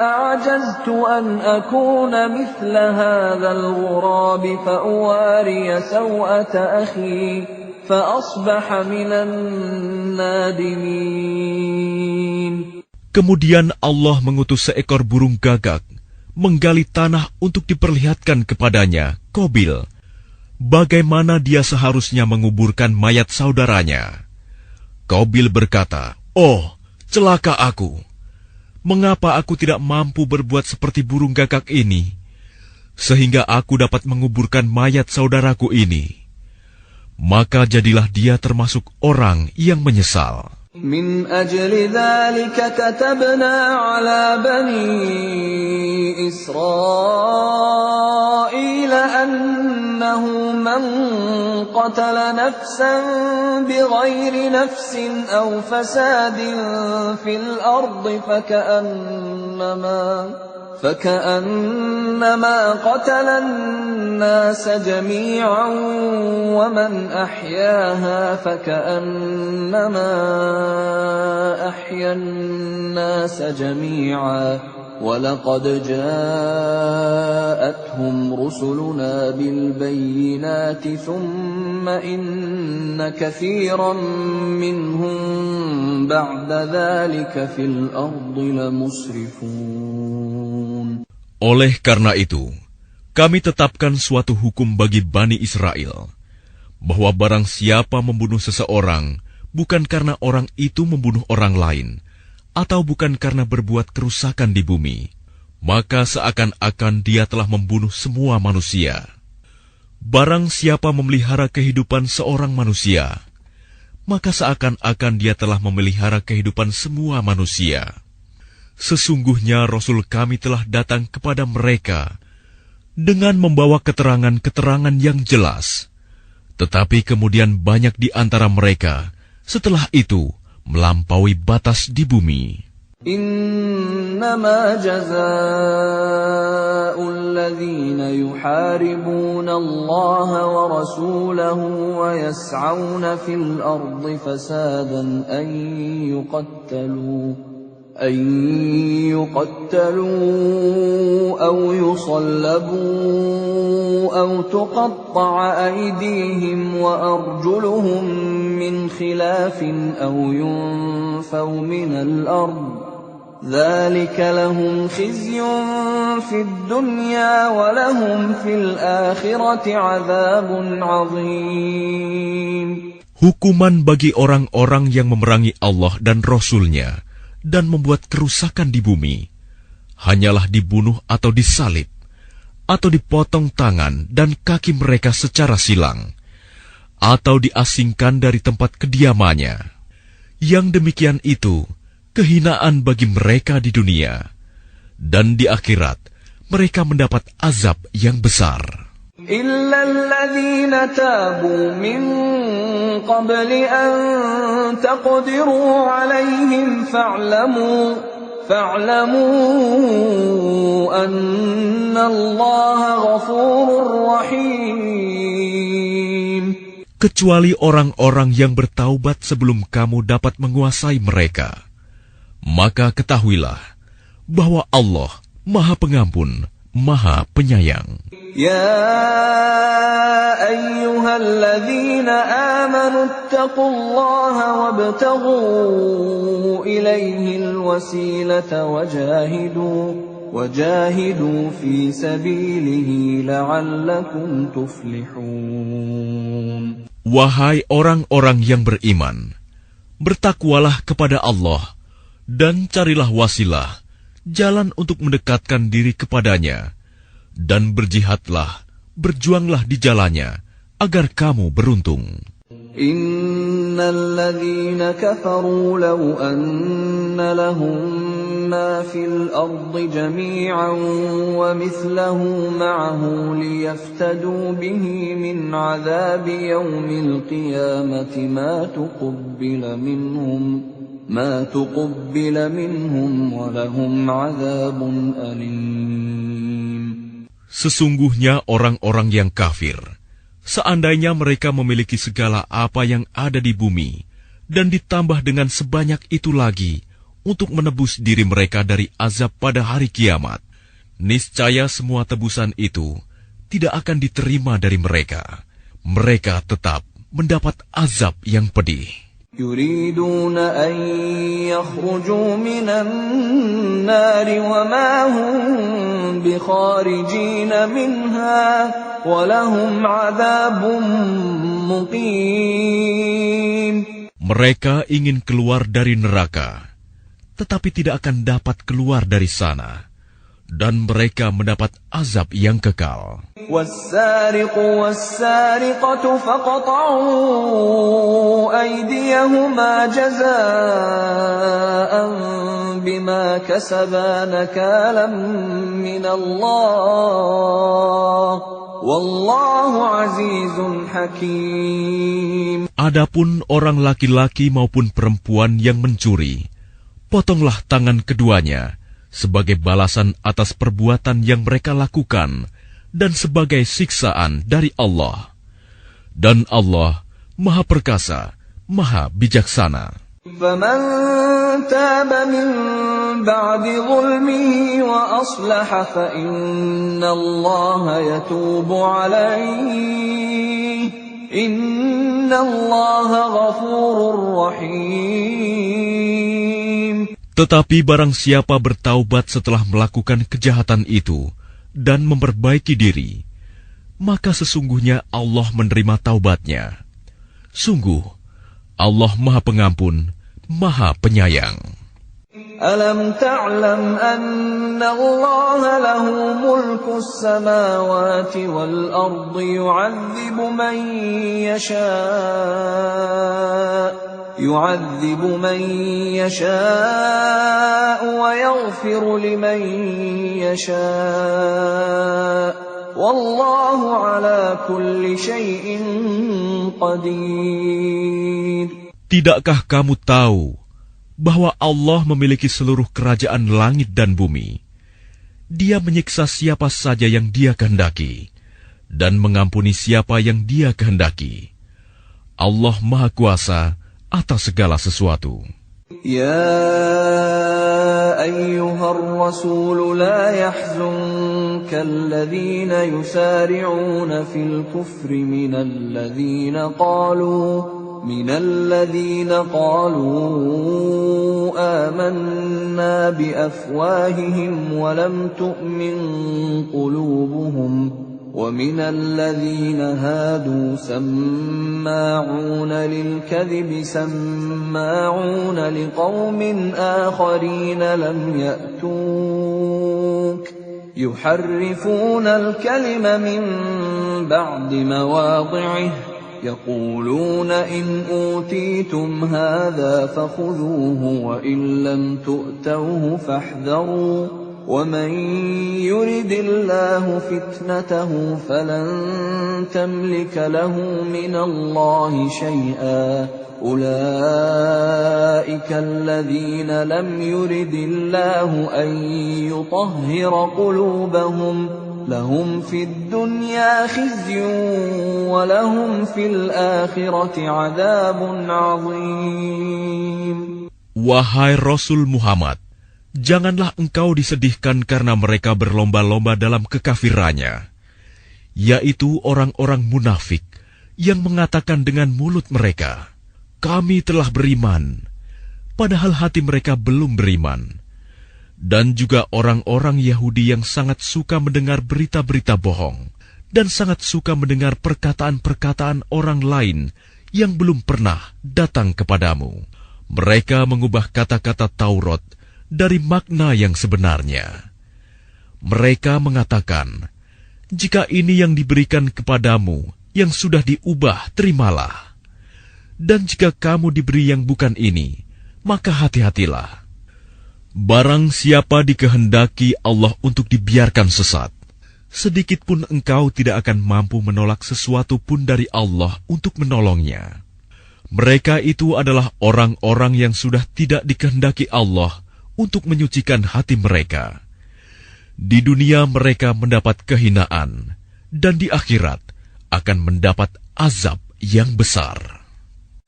Speaker 1: أعجزت أن أكون مثل هذا الغراب فأواري سوءة أخي فأصبح من النادمين.
Speaker 2: Kemudian Allah mengutus seekor burung gagak menggali tanah untuk diperlihatkan kepadanya, Qabil, bagaimana dia seharusnya menguburkan mayat saudaranya. Qabil berkata, "Oh, celaka aku! Mengapa aku tidak mampu berbuat seperti burung gagak ini, sehingga aku dapat menguburkan mayat saudaraku ini?" Maka jadilah dia termasuk orang yang menyesal.
Speaker 1: من أجل ذلك كتبنا على بني إسرائيل أنه من قتل نفسا بغير نفس أو فساد في الأرض فكأنما قتل الناس جميعا ومن أحياها فكأنما أحيا الناس جميعا ولقد جاءتهم رسلنا بالبينات ثم إن كثيرا منهم بعد ذلك في الأرض لمسرفون.
Speaker 2: Oleh karena itu, kami tetapkan suatu hukum bagi Bani Israel, bahwa barang siapa membunuh seseorang, bukan karena orang itu membunuh orang lain, atau bukan karena berbuat kerusakan di bumi, maka seakan-akan dia telah membunuh semua manusia. Barang siapa memelihara kehidupan seorang manusia, maka seakan-akan dia telah memelihara kehidupan semua manusia. Sesungguhnya Rasul kami telah datang kepada mereka dengan membawa keterangan-keterangan yang jelas. Tetapi kemudian banyak di antara mereka setelah itu melampaui batas di bumi.
Speaker 1: Innama jazaa'ul ladzina yuharibuna Allah wa rasulahu wa yas'auna fil ardi fasadan an yuqattalu aw yusallabu aw tuqatta'a aydihim wa arjuluhum min khilafin aw yunfaw minal ard. ذلك لهم خزي في الدنيا ولهم في الآخرة عذاب عظيم.
Speaker 2: Hukuman bagi orang-orang yang memerangi Allah dan Rasul-Nya dan membuat kerusakan di bumi, hanyalah dibunuh atau disalib, atau dipotong tangan dan kaki mereka secara silang, atau diasingkan dari tempat kediamannya. Yang demikian itu kehinaan bagi mereka di dunia, dan di akhirat mereka mendapat azab yang besar.
Speaker 1: إِلَّا الَّذِينَ تَابُوا مِن قَبْلِ أَن تَقْدِرُوا عَلَيْهِمْ فَاعْلَمُوا أَنَّ اللَّهَ غَفُورٌ رَّحِيمٌ.
Speaker 2: Kecuali orang-orang yang bertaubat sebelum kamu dapat menguasai mereka, maka ketahuilah bahwa Allah Maha Pengampun, Maha Penyayang.
Speaker 1: يا أيها الذين آمنوا اتقوا الله وابتغوا إليه الوسيلة وجاهدوا في سبيله لعلكم تفلحون.
Speaker 2: Wahai orang-orang yang beriman, bertakwalah kepada Allah dan carilah wasilah, jalan untuk mendekatkan diri kepadanya, dan berjihadlah, berjuanglah di jalannya, agar kamu beruntung.
Speaker 1: Innal ladzina kafaru law anna lahum ma fil ardi jami'an wa mithluhu ma'ahu liyaftadu bihi min 'adzabi yawmil qiyamati ma tuqabbala minhum wa lahum 'adzabun alim.
Speaker 2: Sesungguhnya orang-orang yang kafir, seandainya mereka memiliki segala apa yang ada di bumi, dan ditambah dengan sebanyak itu lagi untuk menebus diri mereka dari azab pada hari kiamat, niscaya semua tebusan itu tidak akan diterima dari mereka. Mereka tetap mendapat azab yang pedih.
Speaker 1: يريدون أن يخرجوا من النار وما هم بخارجين منها ولهم عذاب مقيم.
Speaker 2: Mereka ingin keluar dari neraka, tetapi tidak akan dapat keluar dari sana, dan mereka mendapat azab yang kekal.
Speaker 1: وَالسَّارِقُ وَالسَّارِقَةُ فَاقْطَعُوا أَيْدِيَهُمَا فكليهما جزاء بما كسبا نكالا من الله والله عزيز حكيم.
Speaker 2: Adapun orang laki-laki maupun perempuan yang mencuri, potonglah tangan keduanya sebagai balasan atas perbuatan yang mereka lakukan dan sebagai siksaan dari Allah. Dan Allah Maha Perkasa, Maha Bijaksana.
Speaker 1: فَمَن تَابَ مِن بَعْدِ ظُلْمِهِ وَأَصْلَحَ فَإِنَّ اللَّهَ يَتُوبُ عَلَيْهِ إِنَّ اللَّهَ غَفُورٌ رَّحِيمٌ.
Speaker 2: Tetapi barang siapa bertaubat setelah melakukan kejahatan itu dan memperbaiki diri, maka sesungguhnya Allah menerima taubatnya. Sungguh, Allah Maha Pengampun, Maha Penyayang.
Speaker 1: Alam ta'lam anna Allah lahu mulku as-samawati wal ardi yu'adzibu man yasha' wa yaghfiru liman yasha'. Wallahu ala kulli syai'in qadir.
Speaker 2: Tidakkah kamu tahu bahwa Allah memiliki seluruh kerajaan langit dan bumi? Dia menyiksa siapa saja yang Dia kehendaki dan mengampuni siapa yang Dia kehendaki. Allah Maha Kuasa atas segala sesuatu.
Speaker 1: Ya ayyuhar rasul la yahzunka alladhina yusari'una fil kufri minal ladhina qalu amanna bi afwahihim wa lam tu'min qulubuhum وَمِنَ الَّذِينَ هَادُوا سَمَّاعُونَ لِلْكَذِبِ سَمَّاعُونَ لِقَوْمٍ آخَرِينَ لَمْ يَأْتُوكَ يُحَرِّفُونَ الْكَلِمَ مِنْ بَعْدِ مَوَاضِعِهِ يَقُولُونَ إِنْ أُوتِيتُمْ هَذَا فَخُذُوهُ وَإِنْ لَمْ تُؤْتَوْهُ فَاحْذَرُوا وَمَنْ يُرِدِ اللَّهُ فِتْنَتَهُ فَلَنْ تَمْلِكَ لَهُ مِنَ اللَّهِ شَيْئًا أُولَئِكَ الَّذِينَ لَمْ يُرِدِ اللَّهُ أَنْ يُطَهِّرَ قُلُوبَهُمْ لَهُمْ فِي الدُّنْيَا خِزْيٌ وَلَهُمْ فِي الْآخِرَةِ عَذَابٌ عَظِيمٌ.
Speaker 2: Wahai Rasul Muhammad, janganlah engkau disedihkan karena mereka berlomba-lomba dalam kekafirannya, yaitu orang-orang munafik yang mengatakan dengan mulut mereka, "Kami telah beriman," padahal hati mereka belum beriman. Dan juga orang-orang Yahudi yang sangat suka mendengar berita-berita bohong dan sangat suka mendengar perkataan-perkataan orang lain yang belum pernah datang kepadamu. Mereka mengubah kata-kata Taurat dari makna yang sebenarnya. Mereka mengatakan, "Jika ini yang diberikan kepadamu yang sudah diubah, terimalah. Dan jika kamu diberi yang bukan ini, maka hati-hatilah. Barang siapa dikehendaki Allah untuk dibiarkan sesat, sedikit pun engkau tidak akan mampu menolak sesuatu pun dari Allah untuk menolongnya. Mereka itu adalah orang-orang yang sudah tidak dikehendaki Allah untuk menyucikan hati mereka. Di dunia mereka mendapat kehinaan, dan di akhirat akan mendapat azab yang besar."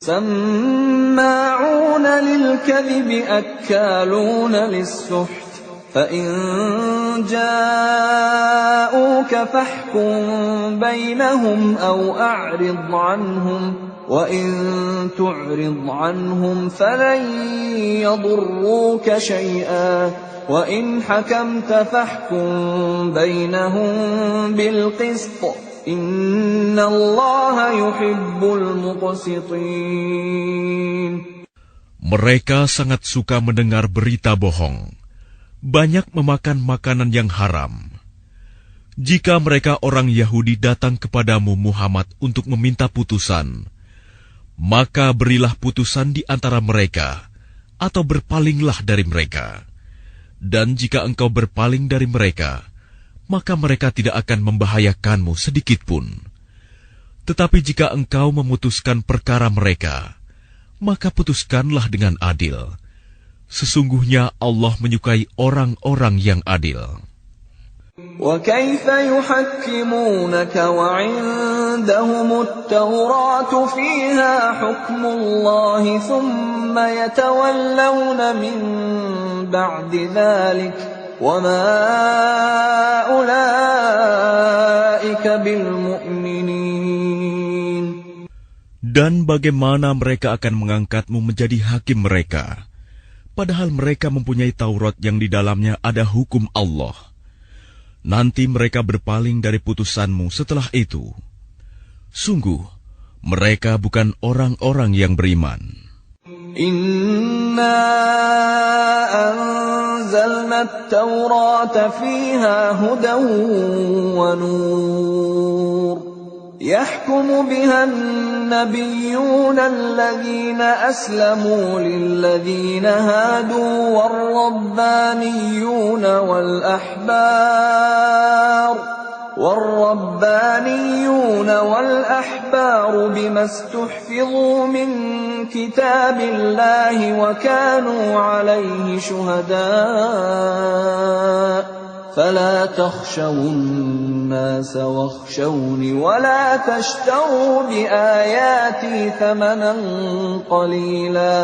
Speaker 1: سَمَّاعُونَ لِلْكَذِبِ أَكَّالُونَ لِلسُّحْتِ فَإِنْ جَاءُوكَ فَاحْكُمْ بَيْنَهُمْ أَوْ أَعْرِضْ عَنْهُمْ وَإِنْ تُعْرِضْ عَنْهُمْ فَلَنْ يَضُرُّوكَ شَيْئًا وَإِنْ حَكَمْتَ فَاحْكُمْ بَيْنَهُمْ بِالْقِسْطِ إِنَّ اللَّهَ يُحِبُّ الْمُقْسِطِينَ.
Speaker 2: Mereka sangat suka mendengar berita bohong, banyak memakan makanan yang haram. Jika mereka orang Yahudi datang kepadamu Muhammad untuk meminta putusan, maka berilah putusan di antara mereka, atau berpalinglah dari mereka. Dan jika engkau berpaling dari mereka, maka mereka tidak akan membahayakanmu sedikitpun. Tetapi jika engkau memutuskan perkara mereka, maka putuskanlah dengan adil. Sesungguhnya Allah menyukai orang-orang yang adil.
Speaker 1: وَكَيْفَ يُحَكِّمُونَكَ وَعِندَهُمُ التَّوْرَاةُ فِيهَا حُكْمُ اللَّهِ ثُمَّ يَتَوَلَّوْنَ مِن بَعْدِ ذَلِكَ وَمَا أُولَئِكَ بِالْمُؤْمِنِينَ.
Speaker 2: Dan bagaimana mereka akan mengangkatmu menjadi hakim mereka, padahal mereka mempunyai Taurat yang di dalamnya ada hukum Allah. Nanti mereka berpaling dari putusanmu setelah itu. Sungguh, mereka bukan orang-orang yang beriman.
Speaker 1: Inna anzalna at-taurata fiha hudan wa nur. يحكم بها النبيون الذين أسلموا للذين هادوا والربانيون والأحبار بما استحفظوا من كتاب الله وكانوا عليه شهداء فلا تخشوا الناس واخشوني ولا تشتروا بآياتي ثمنا قليلا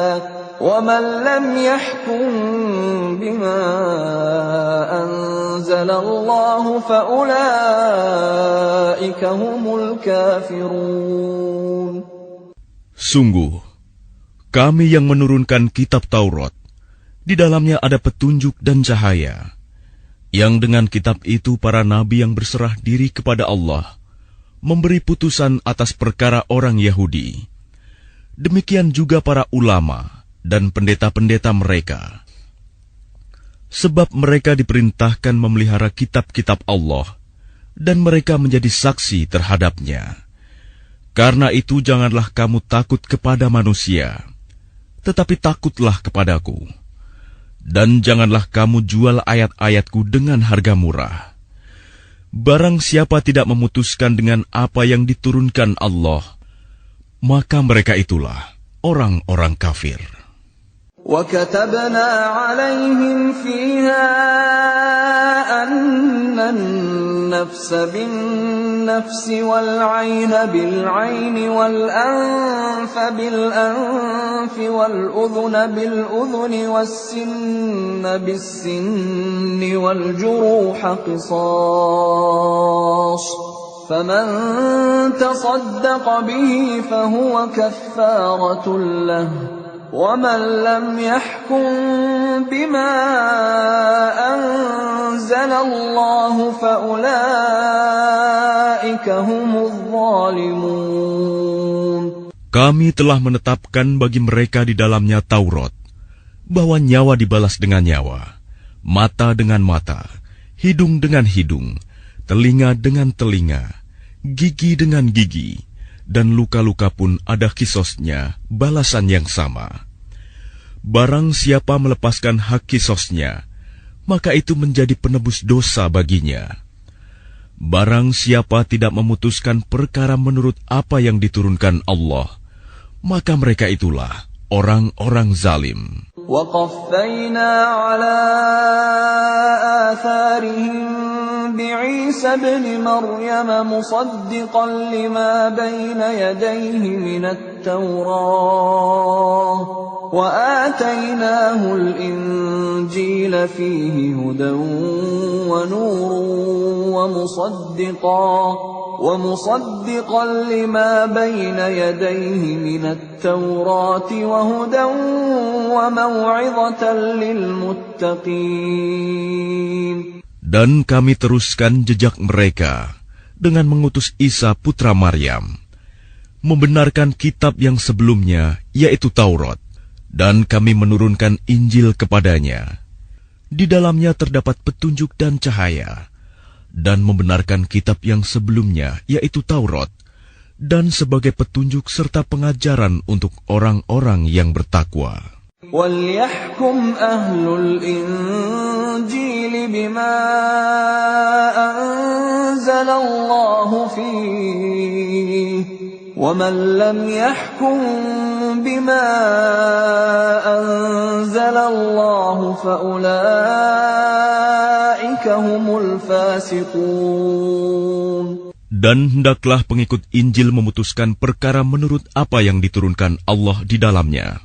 Speaker 1: ومن لم يحكم بما أنزل الله فأولئك هم الكافرون.
Speaker 2: Sungguh, kami yang menurunkan kitab Taurat, di dalamnya ada petunjuk dan cahaya, yang dengan kitab itu para nabi yang berserah diri kepada Allah memberi putusan atas perkara orang Yahudi. Demikian juga para ulama dan pendeta-pendeta mereka. Sebab mereka diperintahkan memelihara kitab-kitab Allah, dan mereka menjadi saksi terhadapnya. Karena itu janganlah kamu takut kepada manusia, tetapi takutlah kepadaku. Dan janganlah kamu jual ayat-ayatku dengan harga murah. Barang siapa tidak memutuskan dengan apa yang diturunkan Allah, maka mereka itulah orang-orang kafir.
Speaker 1: وَكَتَبْنَا عَلَيْهِمْ فِيهَا أَنَّ النَّفْسَ بِالنَّفْسِ وَالْعَيْنَ بِالْعَيْنِ وَالْأَنفَ بِالْأَنفِ وَالْأُذُنَ بِالْأُذُنِ وَالسِّنَّ بِالسِّنِّ وَالْجُرُوحَ قِصَاصٌ فَمَنْ تَصَدَّقَ بِهِ فَهُوَ كَفَّارَةٌ لَهُ وَمَنْ لَمْ يَحْكُمْ بِمَا أَنزَلَ اللَّهُ فَأُولَئِكَ هُمُ الظَّالِمُونَ.
Speaker 2: Kami telah menetapkan bagi mereka di dalamnya Taurat, bahwa nyawa dibalas dengan nyawa, mata dengan mata, hidung dengan hidung, telinga dengan telinga, gigi dengan gigi, dan luka-luka pun ada qisosnya, balasan yang sama. Barang siapa melepaskan hak qisosnya, maka itu menjadi penebus dosa baginya. Barang siapa tidak memutuskan perkara menurut apa yang diturunkan Allah, maka mereka itulah orang-orang zalim.
Speaker 1: وَقَفَّيْنَا عَلَى آثَارِهِمْ بِعِيسَى ابْنِ مَرْيَمَ مُصَدِّقًا لِمَا بَيْنَ يَدَيْهِ مِنَ التَّوْرَاةِ وَآتَيْنَاهُ الْإِنْجِيلَ فِيهِ هُدًى وَنُورٌ وَمُصَدِّقًا لِمَا بَيْنَ يَدَيْهِ مِنَ التَّوْرَاةِ وَهُدًى وَمَوْعِظَةً لِلْمُتَّقِينَ.
Speaker 2: Dan kami teruskan jejak mereka dengan mengutus Isa putra Maryam, membenarkan kitab yang sebelumnya, yaitu Taurat, dan kami menurunkan Injil kepadanya. Di dalamnya terdapat petunjuk dan cahaya, dan membenarkan kitab yang sebelumnya, yaitu Taurat, dan sebagai petunjuk serta pengajaran untuk orang-orang yang bertakwa.
Speaker 1: وَلْيَحْكُمْ أَهْلُ الْإِنْجِيلِ بِمَا أَنْزَلَ اللَّهُ فِيهِ وَمَنْ لَمْ يَحْكُمْ بِمَا أَنْزَلَ اللَّهُ فَأُولَئِكَ هُمُ الْفَاسِقُونَ.
Speaker 2: Dan hendaklah pengikut Injil memutuskan perkara menurut apa yang diturunkan Allah di dalamnya.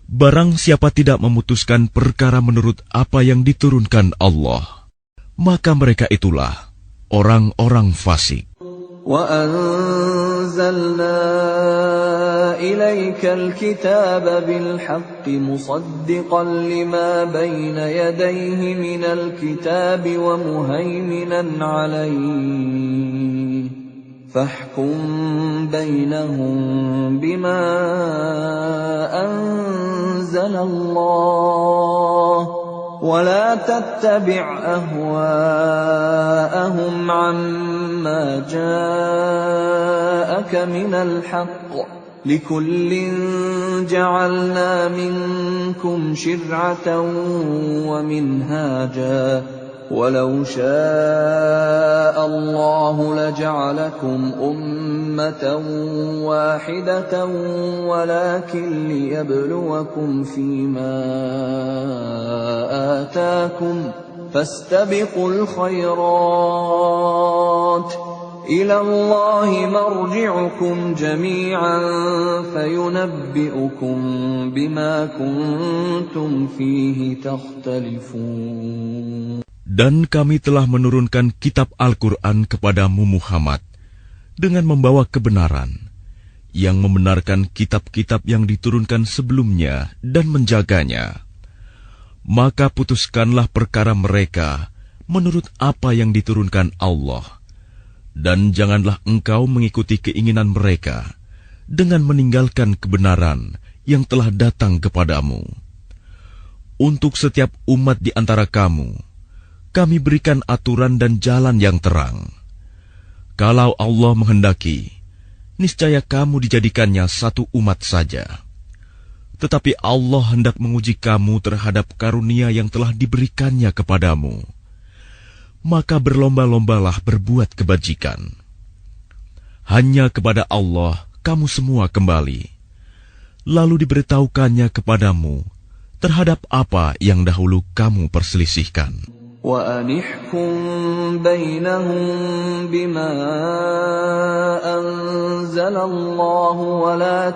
Speaker 2: Barang siapa tidak memutuskan perkara menurut apa yang diturunkan Allah, maka mereka itulah orang-orang fasik.
Speaker 1: وَأَنزَلْنَا إِلَيْكَ الْكِتَابَ بِالْحَقِّ مُصَدِّقًا لِمَا بَيْنَ يَدَيْهِ مِنَ الْكِتَابِ وَمُهَيْمِنًا عَلَيْهِ فَاحْكُمْ بَيْنَهُم بِمَا أَنزَلَ اللَّهُ وَلَا تَتَّبِعْ أَهْوَاءَهُمْ عَمَّا جَاءَكَ مِنَ الْحَقِّ لِكُلٍّ جَعَلْنَا مِنكُمْ شِرْعَةً وَمِنْهَاجًا وَلَوْ شَاءَ اللَّهُ لَجَعَلَكُمْ أُمَّةً وَاحِدَةً وَلَكِنْ لِيَبْلُوَكُمْ فِيمَا آتَاكُمْ فَاسْتَبِقُوا الْخَيْرَاتِ إِلَى اللَّهِ مَرْجِعُكُمْ جَمِيعًا فَيُنَبِّئُكُم بِمَا كُنتُمْ فِيهِ تَخْتَلِفُونَ.
Speaker 2: Dan kami telah menurunkan kitab Al-Quran kepadamu Muhammad dengan membawa kebenaran, yang membenarkan kitab-kitab yang diturunkan sebelumnya dan menjaganya. Maka putuskanlah perkara mereka menurut apa yang diturunkan Allah, dan janganlah engkau mengikuti keinginan mereka dengan meninggalkan kebenaran yang telah datang kepadamu. Untuk setiap umat di antara kamu, kami berikan aturan dan jalan yang terang. Kalau Allah menghendaki, niscaya kamu dijadikannya satu umat saja. Tetapi Allah hendak menguji kamu terhadap karunia yang telah diberikannya kepadamu. Maka berlomba-lombalah berbuat kebajikan. Hanya kepada Allah kamu semua kembali. Lalu diberitahukannya kepadamu terhadap apa yang dahulu kamu perselisihkan.
Speaker 1: وَأَنِحْكُمْ بَيْنَهُم بِمَا أَنزَلَ اللَّهُ وَلَا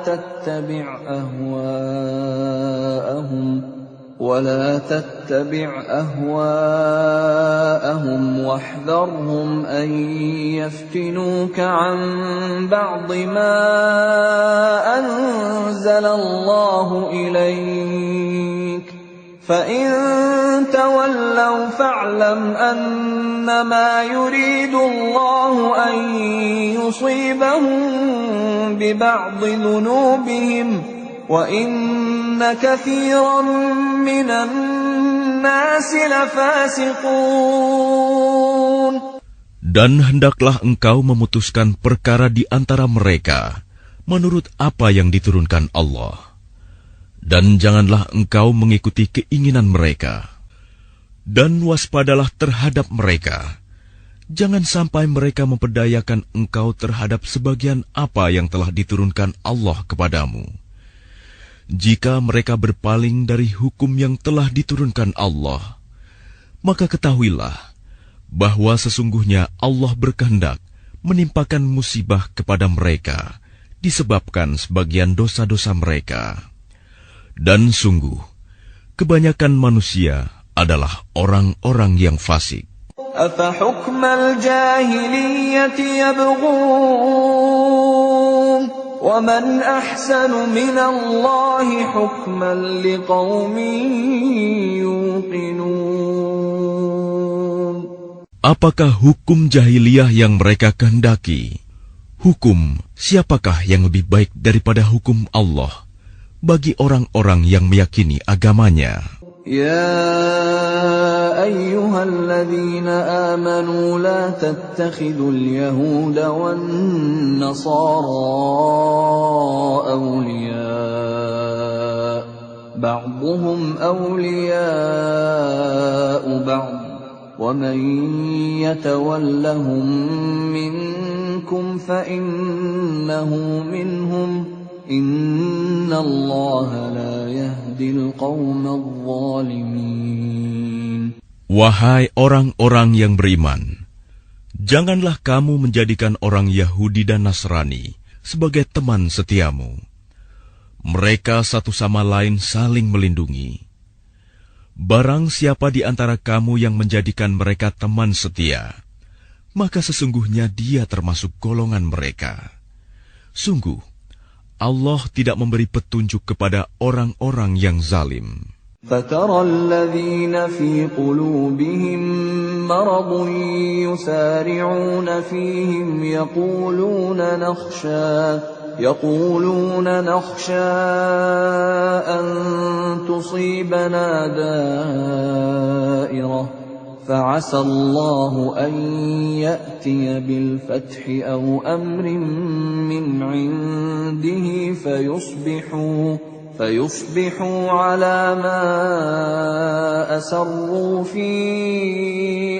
Speaker 1: تَتَّبِعْ أَهْوَاءَهُمْ وَاحْذَرْهُمْ أَن يَفْتِنُوكَ عَن بَعْضِ مَا أَنزَلَ اللَّهُ إِلَيْكَ فَإِن تَوَلَّوْا فَاعْلَمْ أَنَّمَا يُرِيدُ اللَّهُ أَن يُصِيبَهُم بِبَعْضِ ذُنُوبِهِمْ وَإِنَّ كَثِيرًا مِّنَ النَّاسِ لَفَاسِقُونَ.
Speaker 2: Dan hendaklah engkau memutuskan perkara di antara mereka menurut apa yang diturunkan Allah. Dan janganlah engkau mengikuti keinginan mereka. Dan waspadalah terhadap mereka. Jangan sampai mereka memperdayakan engkau terhadap sebagian apa yang telah diturunkan Allah kepadamu. Jika mereka berpaling dari hukum yang telah diturunkan Allah, maka ketahuilah bahwa sesungguhnya Allah berkehendak menimpakan musibah kepada mereka disebabkan sebagian dosa-dosa mereka. Dan sungguh, kebanyakan manusia adalah orang-orang yang fasik.
Speaker 1: أَفَحُكْمَ الْجَاهِلِيَّةِ يَبْغُونَ وَمَنْ أَحْسَنُ مِنَ اللَّهِ حُكْمًا لِقَوْمٍ يُوقِنُونَ.
Speaker 2: Apakah hukum jahiliyah yang mereka kehendaki? Hukum siapakah yang lebih baik daripada hukum Allah bagi orang-orang yang meyakini agamanya?
Speaker 1: Ya أيها الذين آمنوا لا تتخذوا اليهود والنصارى أولياء بعضهم أولياء بعض ومن يتولهم منكم فإنه منهم إن الله لا يهدي القوم الظالمين.
Speaker 2: Wahai orang-orang yang beriman, janganlah kamu menjadikan orang Yahudi dan Nasrani sebagai teman setiamu. Mereka satu sama lain saling melindungi. Barang siapa di antara kamu yang menjadikan mereka teman setia, maka sesungguhnya dia termasuk golongan mereka. Sungguh, Allah tidak memberi petunjuk kepada orang-orang yang zalim.
Speaker 1: فَتَرَى الَّذِينَ فِي قُلُوبِهِم مَّرَضٌ يُسَارِعُونَ فِيهِمْ يقولون نخشى أن تصيبنا دائرة فعسى الله أن يأتي بالفتح أو أمر من عنده فيصبحوا على ما أسروا في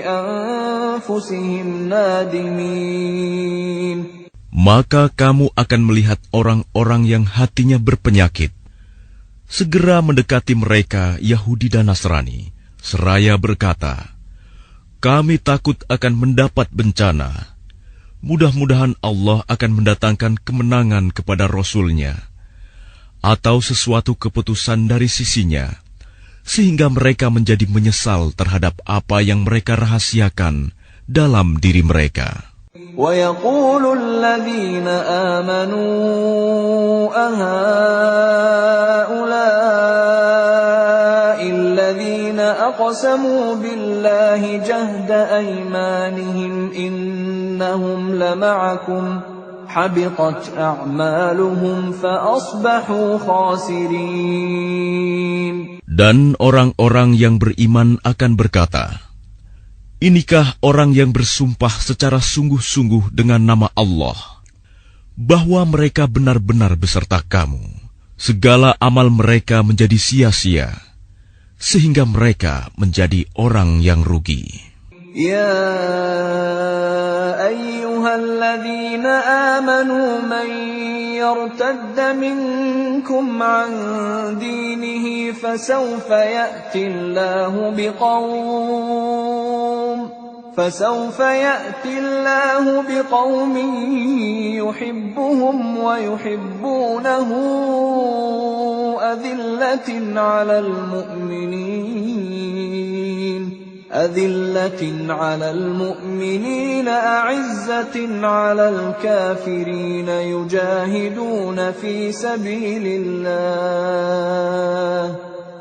Speaker 1: أنفسهم نادمين.
Speaker 2: Maka kamu akan melihat orang-orang yang hatinya berpenyakit segera mendekati mereka Yahudi dan Nasrani, seraya berkata, kami takut akan mendapat bencana. Mudah-mudahan Allah akan mendatangkan kemenangan kepada Rasul-Nya, atau sesuatu keputusan dari sisinya, sehingga mereka menjadi menyesal terhadap apa yang mereka rahasiakan dalam diri mereka.
Speaker 1: وَيَقُولُ الَّذِينَ آمَنُوا أَهَؤُلَاءِ الَّذِينَ أَقْسَمُوا بِاللَّهِ جَهْدَ أَيْمَانِهِمْ إِنَّهُمْ لَمَعَكُمْ حَبِطَتْ أَعْمَالُهُمْ فَأَصْبَحُوا خَاسِرِينَ.
Speaker 2: Dan orang-orang yang beriman akan berkata, inikah orang yang bersumpah secara sungguh-sungguh dengan nama Allah, bahwa mereka benar-benar beserta kamu. Segala amal mereka menjadi sia-sia, sehingga mereka menjadi orang yang rugi.
Speaker 1: Ya ayyuhalladzina amanu man yartadda minkum an dinihi fasawfa ya'ti Allahu بقوم يحبهم ويحبونه أذلة على المؤمنين أعزة على الكافرين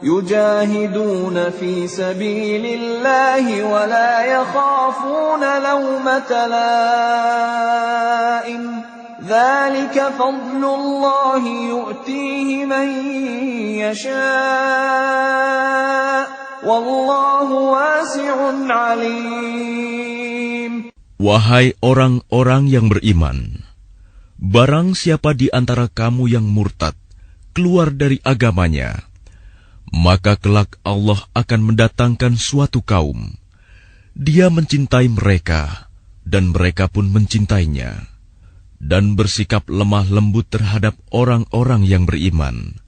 Speaker 1: يجاهدون في سبيل الله ولا يخافون لومة لائم ذلك فضل الله يؤتيه من يشاء والله واسع عليم.
Speaker 2: Wahai orang-orang yang beriman, barang siapa di antara kamu yang murtad keluar dari agamanya, maka kelak Allah akan mendatangkan suatu kaum. Dia mencintai mereka, dan mereka pun mencintainya, dan bersikap lemah lembut terhadap orang-orang yang beriman,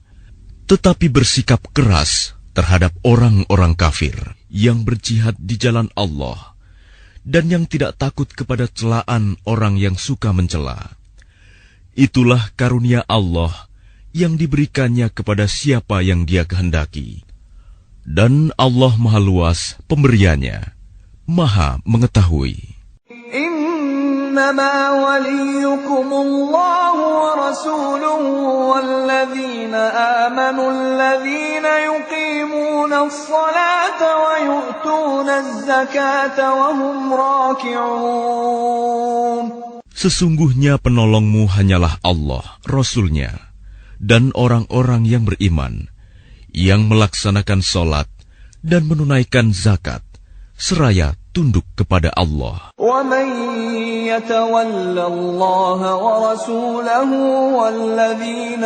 Speaker 2: tetapi bersikap keras terhadap orang-orang kafir yang berjihad di jalan Allah, dan yang tidak takut kepada celaan orang yang suka mencela. Itulah karunia Allah yang diberikannya kepada siapa yang Dia kehendaki. Dan Allah Maha Luas pemberiannya, Maha mengetahui.
Speaker 1: Innama waliyukumullahu wa rasuluhu walladzina amanu alladzina yuqimuna as-salata wa yu'tuna az-zakata wa hum raki'un.
Speaker 2: Sesungguhnya penolongmu hanyalah Allah, Rasul-Nya, dan orang-orang yang beriman, yang melaksanakan sholat dan menunaikan zakat, seraya tunduk kepada Allah.
Speaker 1: وَمَن يَتَوَلَّ اللَّهَ وَرَسُولَهُ وَالَّذِينَ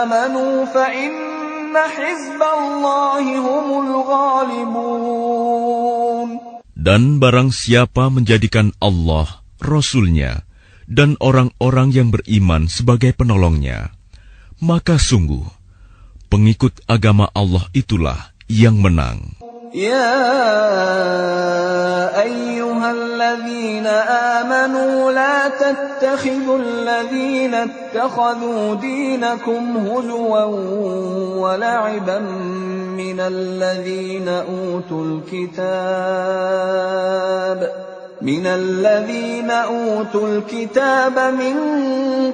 Speaker 1: آمَنُوا فَإِنَّ حِزْبَ اللَّهِ هُمُ الْغَالِبُونَ. Dan
Speaker 2: barang siapa menjadikan Allah, Rasul-Nya, dan orang-orang yang beriman sebagai penolongnya, maka sungguh pengikut agama Allah itulah yang menang.
Speaker 1: يا أيها الذين آمنوا لا تتخذوا الذين اتخذوا دينكم هزوا ولعبا من الذين أوتوا الكتاب من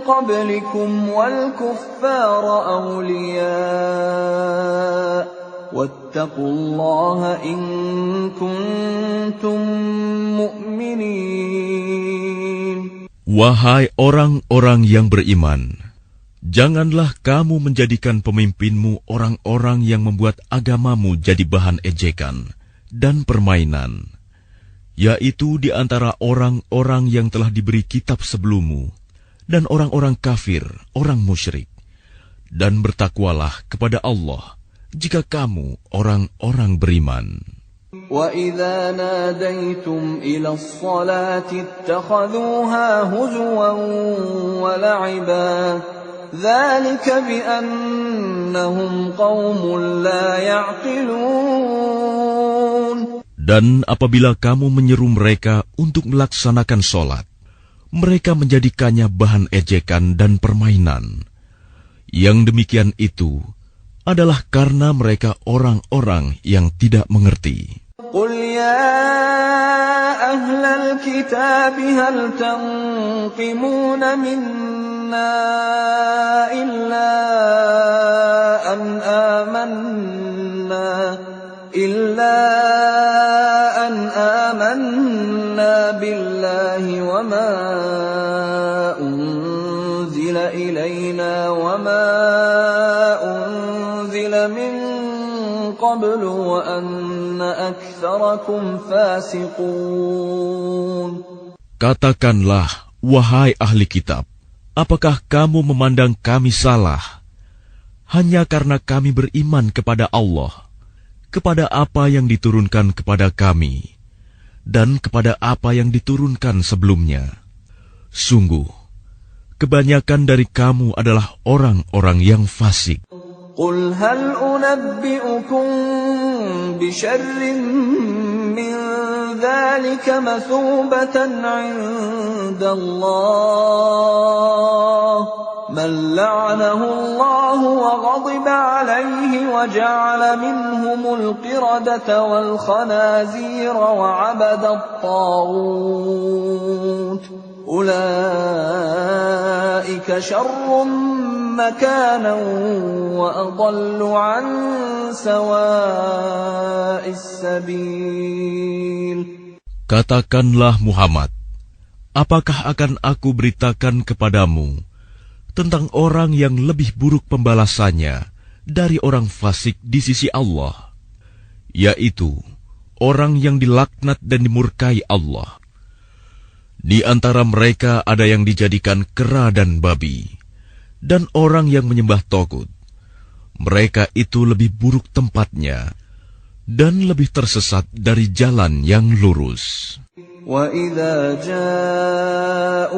Speaker 1: قبلكم والكفار أولياء واتقوا الله إن كنتم مؤمنين.
Speaker 2: Wahai orang-orang yang beriman, janganlah kamu menjadikan pemimpinmu orang-orang yang membuat agamamu jadi bahan ejekan dan permainan, yaitu di antara orang-orang yang telah diberi kitab sebelummu dan orang-orang kafir, orang musyrik. Dan bertakwalah kepada Allah jika kamu orang-orang beriman.
Speaker 1: وَإِذَا نَادَيْتُمْ إِلَى الصَّلَاةِ اتَّخَذُوهَا هُزُوًا وَلَعِبًا ذَلِكَ بِأَنَّهُمْ قَوْمٌ لَا يَعْقِلُونَ.
Speaker 2: Dan apabila kamu menyeru mereka untuk melaksanakan sholat, mereka menjadikannya bahan ejekan dan permainan. Yang demikian itu adalah karena mereka orang-orang yang tidak mengerti.
Speaker 1: قُلْ يَا أَهْلَ الْكِتَابِ هَلْ تَنقِمُونَ مِنَّا إِلَّا أَنْ آمَنَّا بِاللَّهِ وَمَا أُنْزِلَ إِلَيْنَا وَمَا من قبل وأن أكثركم فاسقون.
Speaker 2: Katakanlah, wahai ahli kitab, apakah kamu memandang kami salah hanya karena kami beriman kepada Allah, kepada apa yang diturunkan kepada kami, dan kepada apa yang diturunkan sebelumnya? Sungguh, kebanyakan dari kamu adalah orang-orang yang fasik.
Speaker 1: قُلْ هَلْ أُنَبِّئُكُمْ بِشَرٍّ مِّن ذَلِكَ مَثُوبَةً عِندَ اللَّهِ مَن لَّعَنَهُ اللَّهُ وَغَضِبَ عَلَيْهِ وَجَعَلَ مِنْهُمُ الْقِرَدَةَ وَالْخَنَازِيرَ وَعَبَدَ الطَّاغُوتَ أُولَئِكَ شَرٌّ مَكَانًا وَأَضَلُّ عَن سَوَاءِ السَّبِيلِ.
Speaker 2: Katakanlah Muhammad, apakah akan aku beritakan kepadamu tentang orang yang lebih buruk pembalasannya dari orang fasik di sisi Allah, yaitu orang yang dilaknat dan dimurkai Allah. Di antara mereka ada yang dijadikan kera dan babi, dan orang yang menyembah togut. Mereka itu lebih buruk tempatnya dan lebih tersesat dari jalan yang lurus.
Speaker 1: وَإِذَا جَاءُوكُمْ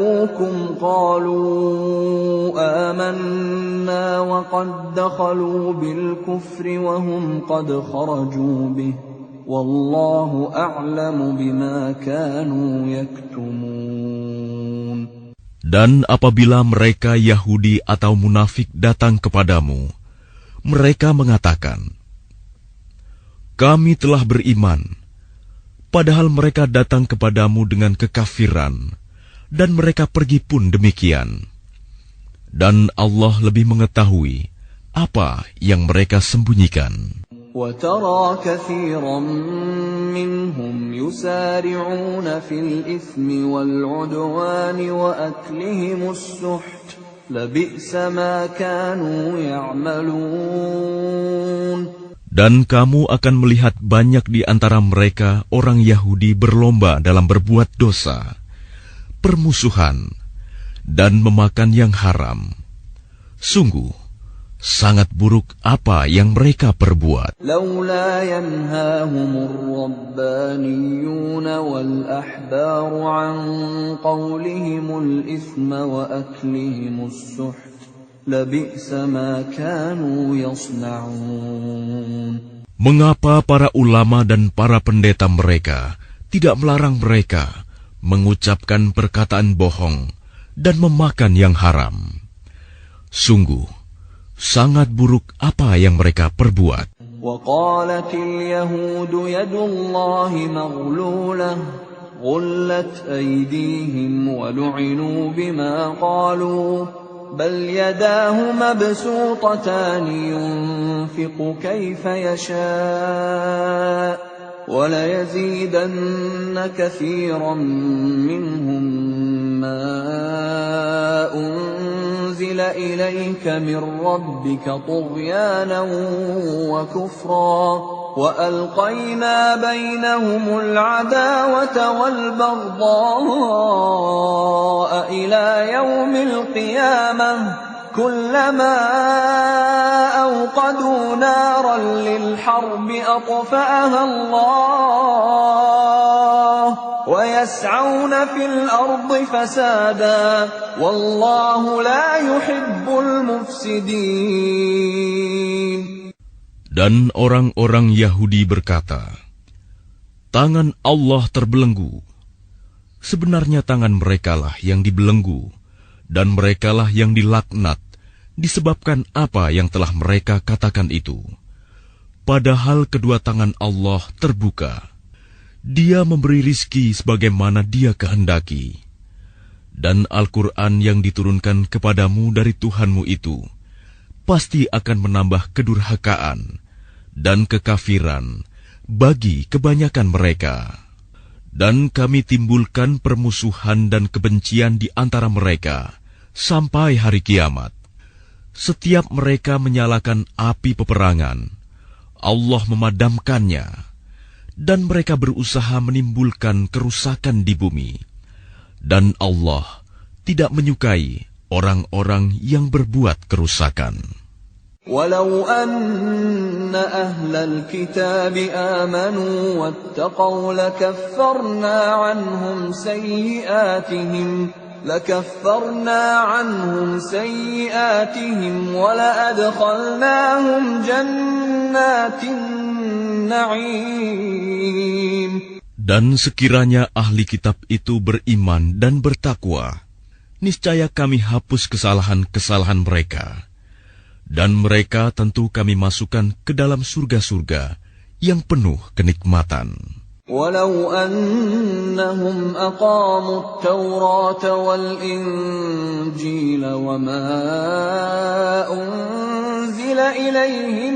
Speaker 1: قَالُوا آمَنَّا وَقَدْ دَخَلُوا بِالْكُفْرِ وَهُمْ قَدْ خَرَجُوا بِهِ وَاللَّهُ أَعْلَمُ بِمَا كَانُوا يَكْتُمُونَ.
Speaker 2: Dan apabila mereka Yahudi atau munafik datang kepadamu, mereka mengatakan, "Kami telah beriman," padahal mereka datang kepadamu dengan kekafiran, dan mereka pergi pun demikian. Dan Allah lebih mengetahui apa yang mereka sembunyikan.
Speaker 1: وَتَرَى كَثِيرًا مِّنْهُمْ يُسَارِعُونَ فِي الْإِثْمِ وَالْعُدْوَانِ وَأَكْلِهِمُ السُّحْتَ لَبِئْسَ مَا كَانُوا يَعْمَلُونَ.
Speaker 2: Dan kamu akan melihat banyak di antara mereka orang Yahudi berlomba dalam berbuat dosa, permusuhan, dan memakan yang haram. Sungguh, sangat buruk apa yang mereka perbuat.
Speaker 1: لولا ينهاهم الربانيون والأحبار عن قولهم الإثم وأكلهم السحت لبئس ما كانوا يصنعون.
Speaker 2: Mengapa para ulama dan para pendeta mereka tidak melarang mereka mengucapkan perkataan bohong dan memakan yang haram? Sungguh, sangat buruk apa yang mereka perbuat.
Speaker 1: وقالت اليهود يد الله مغلولة غلت أيديهم ولعنوا بما قالوا بل يداه مبسوطتان ينفق كيف يشاء وليزيدن كثيرا منهم ما أنزل إليك من ربك طغيانا وكفرا وألقينا بينهم العداوة والبغضاء إلى يوم القيامة كلما أوقدوا نارا للحرب أطفأها الله ويسعون في الأرض فسادا والله لا يحب المفسدين.
Speaker 2: Dan orang-orang Yahudi berkata, tangan Allah terbelenggu. Sebenarnya tangan merekalah yang dibelenggu, dan merekalah yang dilaknat, disebabkan apa yang telah mereka katakan itu. Padahal kedua tangan Allah terbuka. Dia memberi rizki sebagaimana Dia kehendaki. Dan Al-Quran yang diturunkan kepadamu dari Tuhanmu itu pasti akan menambah kedurhakaan dan kekafiran bagi kebanyakan mereka. Dan kami timbulkan permusuhan dan kebencian di antara mereka sampai hari kiamat. Setiap mereka menyalakan api peperangan, Allah memadamkannya, dan mereka berusaha menimbulkan kerusakan di bumi. Dan Allah tidak menyukai orang-orang yang berbuat kerusakan.
Speaker 1: ولو أن أهل الكتاب آمنوا واتقوا لكفرنا عنهم سيئاتهم ولأدخلناهم جنات النعيم.
Speaker 2: Dan sekiranya ahli kitab itu beriman dan bertakwa, niscaya kami hapus kesalahan-kesalahan mereka. Dan mereka tentu kami masukkan ke dalam surga-surga yang penuh kenikmatan.
Speaker 1: ولو أنهم أقاموا التوراة والإنجيل وما أنزل إليهم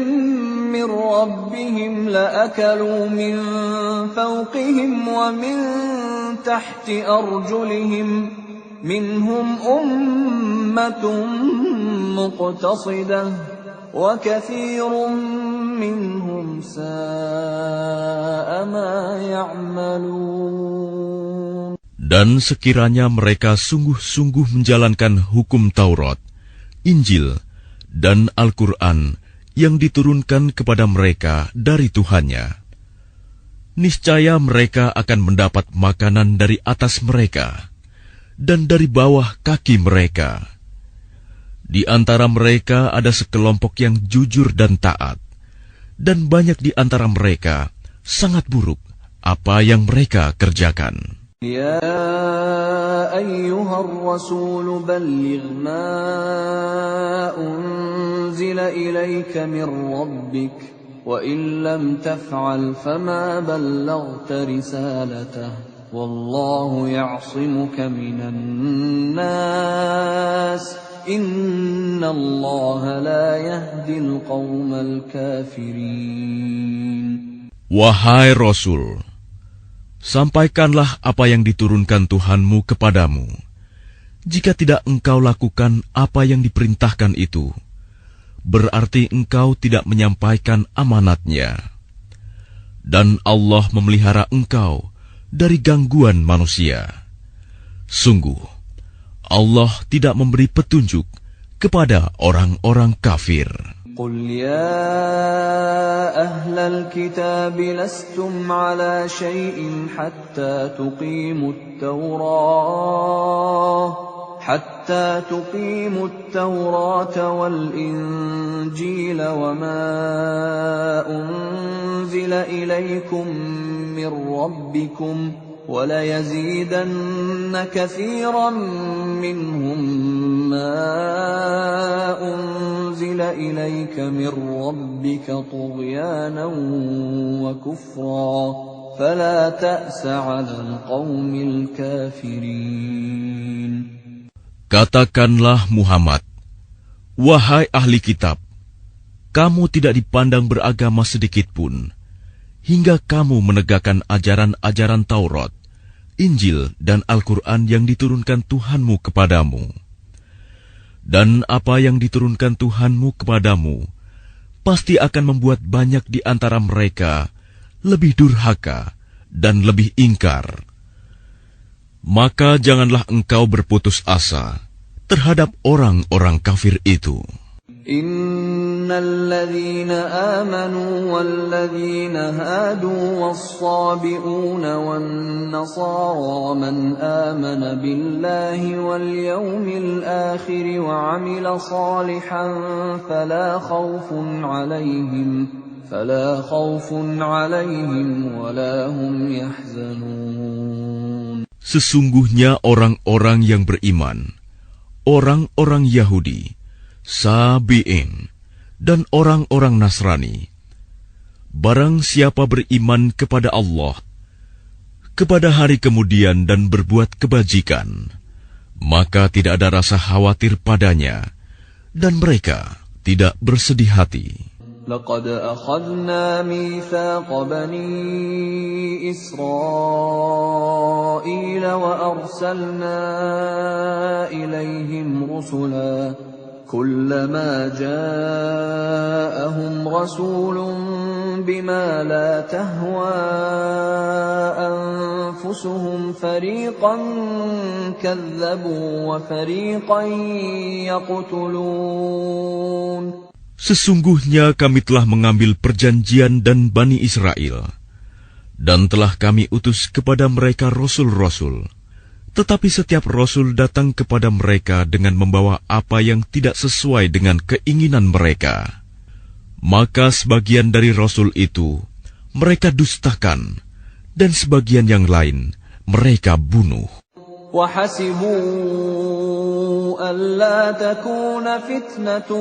Speaker 1: من ربهم لأكلوا من فوقهم ومن تحت أرجلهم منهم أمة مقتصدة وكثير منهم ساء ما يعملون.
Speaker 2: Dan sekiranya mereka sungguh-sungguh menjalankan hukum Taurat, Injil, dan Al-Quran yang diturunkan kepada mereka dari Tuhannya, niscaya mereka akan mendapat makanan dari atas mereka dan dari bawah kaki mereka. Di antara mereka ada sekelompok yang jujur dan taat, dan banyak di antara mereka sangat buruk apa yang mereka kerjakan.
Speaker 1: Ya ayyuhar rasul balligh ma unzila ilayka min rabbik wa in lam taf'al fama ballaghta risalatahu wallahu ya'simuka minan nas innallaha la yahdil qaumal kafirin.
Speaker 2: Wahai Rasul, sampaikanlah apa yang diturunkan Tuhanmu kepadamu. Jika tidak engkau lakukan apa yang diperintahkan itu, berarti engkau tidak menyampaikan amanatnya. Dan Allah memelihara engkau dari gangguan manusia. Sungguh, Allah tidak memberi petunjuk kepada orang-orang kafir.
Speaker 1: قل يا أهل الكتاب لستم على شيء حتى تقيموا التوراة والإنجيل وما أنزل إليكم من ربكم وَلَيَزِيدَنَّ كَثِيرًا مِّنْهُمْ مَا أُنزِلَ إِلَيْكَ مِنْ رَبِّكَ طُغْيَانًا وَكُفْرًا فَلَا تَأْسَ عَلَى الْقَوْمِ الْكَافِرِينَ.
Speaker 2: Katakanlah Muhammad, wahai ahli kitab, kamu tidak dipandang beragama sedikitpun, hingga kamu menegakkan ajaran-ajaran Taurat, Injil, dan Al-Quran yang diturunkan Tuhanmu kepadamu. Dan apa yang diturunkan Tuhanmu kepadamu, pasti akan membuat banyak di antara mereka lebih durhaka dan lebih ingkar. Maka janganlah engkau berputus asa terhadap orang-orang kafir itu.
Speaker 1: الذين آمنوا والذين هادوا والصابئون والنصارى من آمن بالله واليوم الآخر وعمل صالحا فلا خوف عليهم ولا هم يحزنون.
Speaker 2: Sesungguhnya orang-orang yang beriman, orang-orang Yahudi, Sabi'in, dan orang-orang Nasrani, barang siapa beriman kepada Allah, kepada hari kemudian dan berbuat kebajikan, maka tidak ada rasa khawatir padanya, dan mereka tidak bersedih hati.
Speaker 1: لقد أخذنا ميثاق بني إسرائيل وأرسلنا إليهم رسلا كلما جاءهم رسول بما لا تهوى أنفسهم فريقا كذبوا وفريقا يقتلون.
Speaker 2: Sesungguhnya kami telah mengambil perjanjian dan Bani Israel, dan telah kami utus kepada mereka rasul-rasul. Tetapi setiap rasul datang kepada mereka dengan membawa apa yang tidak sesuai dengan keinginan mereka. Maka sebagian dari rasul itu mereka dustakan, dan sebagian yang lain mereka bunuh.
Speaker 1: وَحَسِبُوا أَلَّا تَكُونَ فِتْنَةٌ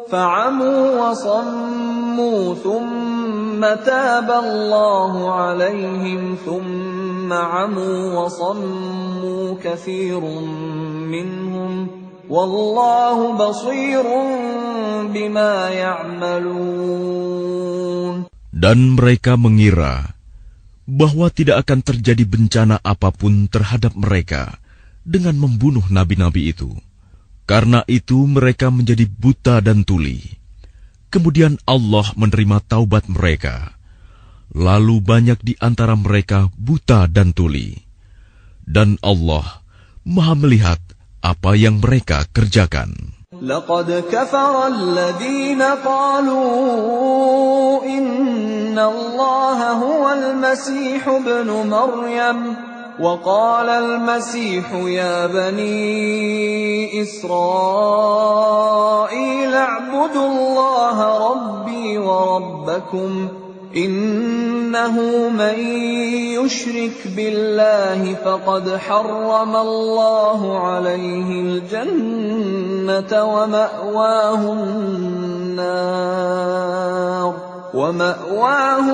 Speaker 1: فَعَمُوا وَصَمُّوا ثُمَّ تَابَ اللَّهُ عَلَيْهِمْ ثُمَّ عَمُوا وَصَمُّوا كَثِيرٌ مِّنْهُمْ وَاللَّهُ بَصِيرٌ بِمَا يَعْمَلُونَ.
Speaker 2: Dan mereka mengira bahwa tidak akan terjadi bencana apapun terhadap mereka dengan membunuh nabi-nabi itu. Karena itu mereka menjadi buta dan tuli. Kemudian Allah menerima taubat mereka. Lalu banyak di antara mereka buta dan tuli. Dan Allah Maha melihat apa yang mereka kerjakan.
Speaker 1: لقد كفر الذين قالوا إن الله هو المسيح ابن مريم وقال المسيح يا بني إسرائيل اعبدوا الله ربي وربكم إنه من يشرك بالله فقد حرم الله عليه الجنة ومأواه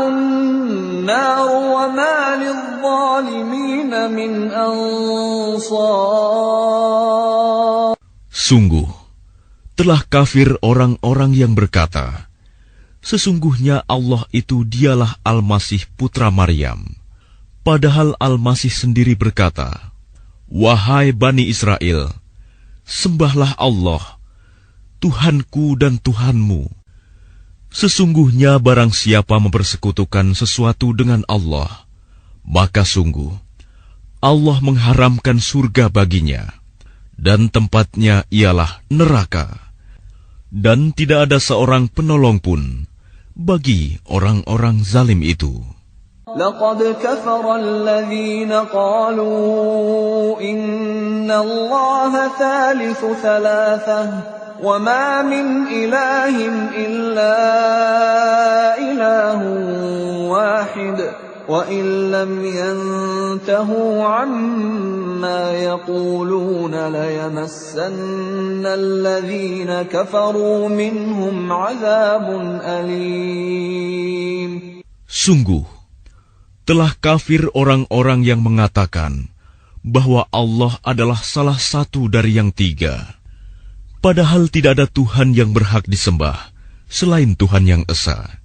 Speaker 1: النار وما للظالمين من أنصار.
Speaker 2: Sungguh, telah kafir orang-orang yang berkata, sesungguhnya Allah itu dialah Al-Masih putra Maryam. Padahal Al-Masih sendiri berkata, wahai Bani Israel, Sembahlah Allah, Tuhanku dan Tuhanmu. Sesungguhnya barang siapa mempersekutukan sesuatu dengan Allah, maka sungguh Allah mengharamkan surga baginya, dan tempatnya ialah neraka. Dan tidak ada seorang penolong pun bagi orang-orang zalim itu.
Speaker 1: لقد كفر الذين قالوا إن الله ثالث ثلاثة وما من إله إلا إله واحد وإن لم ينتهوا عما يقولون ليمسن الذين كفروا منهم عذاب أليم.
Speaker 2: Sungguh, telah kafir orang-orang yang mengatakan bahwa Allah adalah salah satu dari yang tiga, padahal tidak ada Tuhan yang berhak disembah selain Tuhan yang Esa.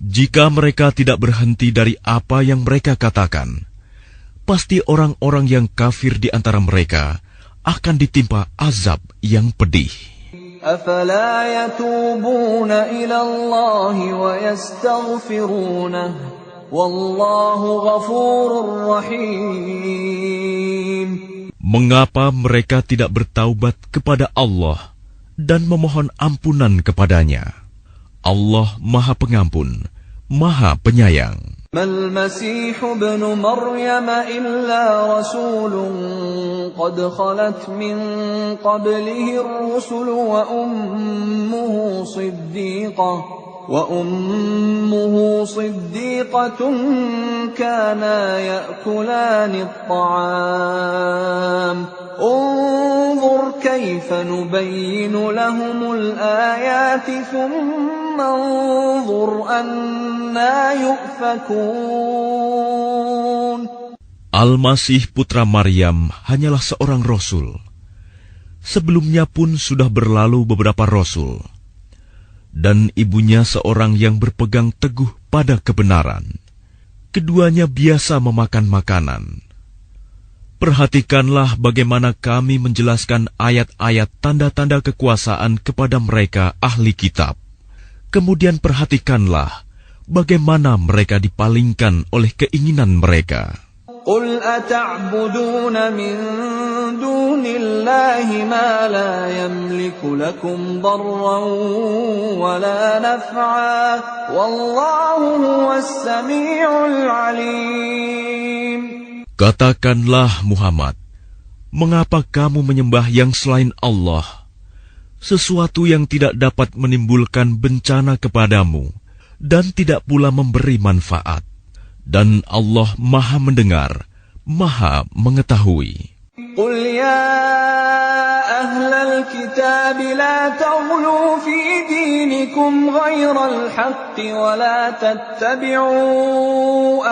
Speaker 2: Jika mereka tidak berhenti dari apa yang mereka katakan, pasti orang-orang yang kafir di antara mereka akan ditimpa azab yang pedih.
Speaker 1: أفلا يتوبون إلى الله ويستغفرونه والله غفور رحيم.
Speaker 2: Mengapa mereka tidak bertaubat kepada Allah dan memohon ampunan kepadanya? Allah Maha Pengampun, Maha Penyayang.
Speaker 1: ما المسيح ابن مريم إلا رسول قد خلت من قبله الرسل وأمه صديقة كانا يأكلان الطعام انظر كيف نبين لهم الآيات ثم انظر أنا يؤفكون.
Speaker 2: Al-Masih putra Maryam hanyalah seorang rasul. Sebelumnya pun sudah berlalu beberapa rasul, dan ibunya seorang yang berpegang teguh pada kebenaran. Keduanya biasa memakan makanan. Perhatikanlah bagaimana kami menjelaskan ayat-ayat tanda-tanda kekuasaan kepada mereka ahli kitab. Kemudian perhatikanlah bagaimana mereka dipalingkan oleh keinginan mereka.
Speaker 1: قل أتعبدون من دون الله ما لا يملك لكم ضرا ولا نفعا والله هو السميع العليم.
Speaker 2: Katakanlah Muhammad, mengapa kamu menyembah yang selain Allah, sesuatu yang tidak dapat menimbulkan bencana kepadamu dan tidak pula memberi manfaat? Dan Allah Maha Mendengar, Maha Mengetahui.
Speaker 1: قل يا أهل الكتاب لا تغلوا في دينكم غير الحق ولا تتبعوا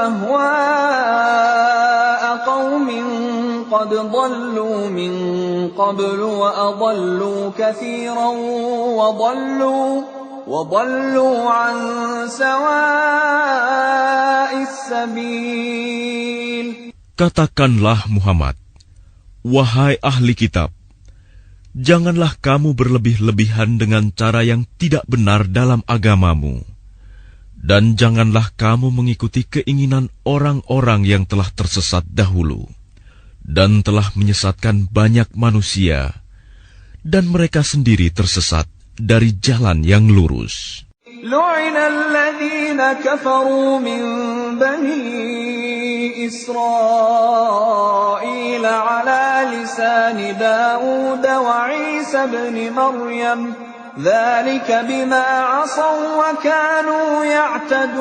Speaker 1: أهواء قوم قد ضلوا من قبل وأضلوا كثيرا وضلوا عن سواء السبيل.
Speaker 2: Katakanlah Muhammad, wahai ahli kitab, janganlah kamu berlebih-lebihan dengan cara yang tidak benar dalam agamamu, dan janganlah kamu mengikuti keinginan orang-orang yang telah tersesat dahulu, dan telah menyesatkan banyak manusia, dan mereka sendiri tersesat dari jalan yang lurus.
Speaker 1: لعن الذين كفروا من بني إسرائيل على لسان داود وعيسى بن مريم ذلك بما عصوا وكانوا يعتدون.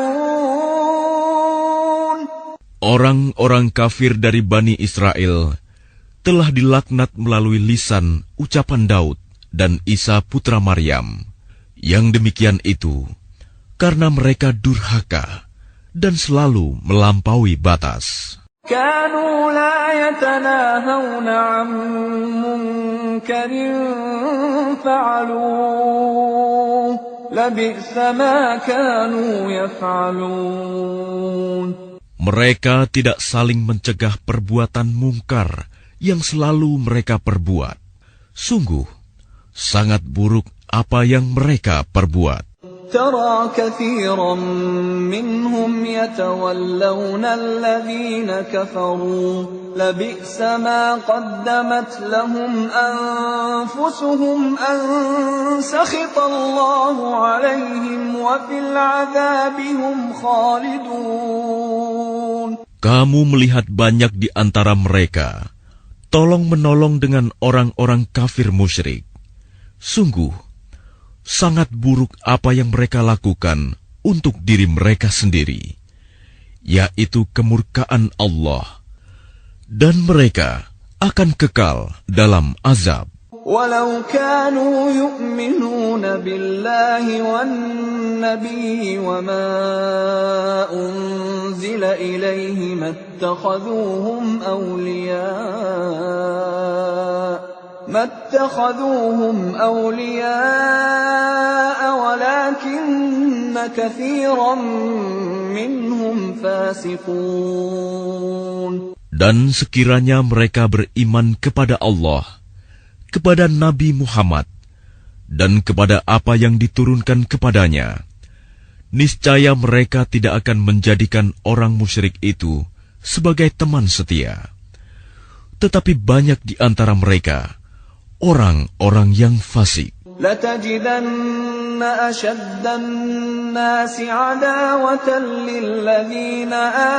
Speaker 2: Orang-orang kafir dari Bani Israel telah dilaknat melalui lisan ucapan Daud dan Isa putra Maryam. Yang demikian itu karena mereka durhaka dan selalu melampaui batas.
Speaker 1: كانوا لا يتناهون عن منكر فعلوه لبئس ما كانوا يفعلون.
Speaker 2: Mereka tidak saling mencegah perbuatan mungkar yang selalu mereka perbuat. Sungguh, sangat buruk apa yang mereka perbuat.
Speaker 1: ترى كثيرا منهم يتولون الذين كفروا لبئس ما قدمت لهم أنفسهم أن سخط الله عليهم وفي العذاب هم خالدون.
Speaker 2: Kamu melihat banyak di antara mereka tolong-menolong dengan orang-orang kafir musyrik. Sungguh, sangat buruk apa yang mereka lakukan untuk diri mereka sendiri, yaitu kemurkaan Allah, dan mereka akan kekal dalam azab.
Speaker 1: ولو كانوا يؤمنون بالله والنبي وما أنزل إليه ما اتخذوهم أولياء ولكن كثيرا منهم فاسقون.
Speaker 2: Dan sekiranya mereka beriman kepada Allah, kepada Nabi Muhammad, dan kepada apa yang diturunkan kepadanya, niscaya mereka tidak akan menjadikan orang musyrik itu sebagai teman setia. Tetapi banyak di antara mereka orang-orang yang fasik.
Speaker 1: لتجدن أشد الناس عداوة للذين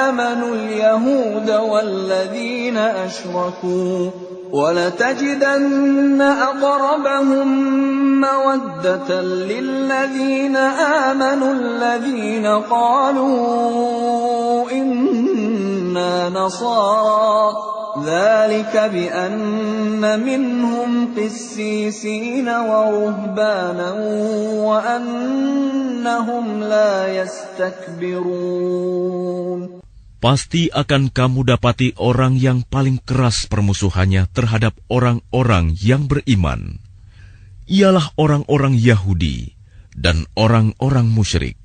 Speaker 1: آمنوا اليهود والذين أشركوا ولتجدن أقربهم مودة للذين آمنوا الذين قالوا إنا نصارى ذلك بأن منهم قسيسين ورهبانا وأنهم لا يستكبرون.
Speaker 2: Pasti akan kamu dapati orang yang paling keras permusuhannya terhadap orang-orang yang beriman. Ialah orang-orang Yahudi dan orang-orang musyrik.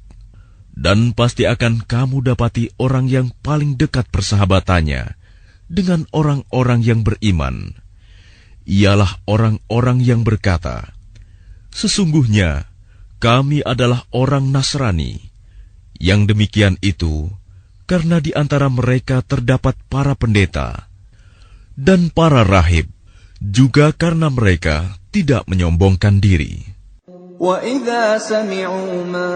Speaker 2: Dan pasti akan kamu dapati orang yang paling dekat persahabatannya dengan orang-orang yang beriman. Ialah orang-orang yang berkata, "Sesungguhnya kami adalah orang Nasrani." Yang demikian itu karena di antara mereka terdapat para pendeta dan para rahib, juga karena mereka tidak menyombongkan diri.
Speaker 1: وَإِذَا سَمِعُوا مَا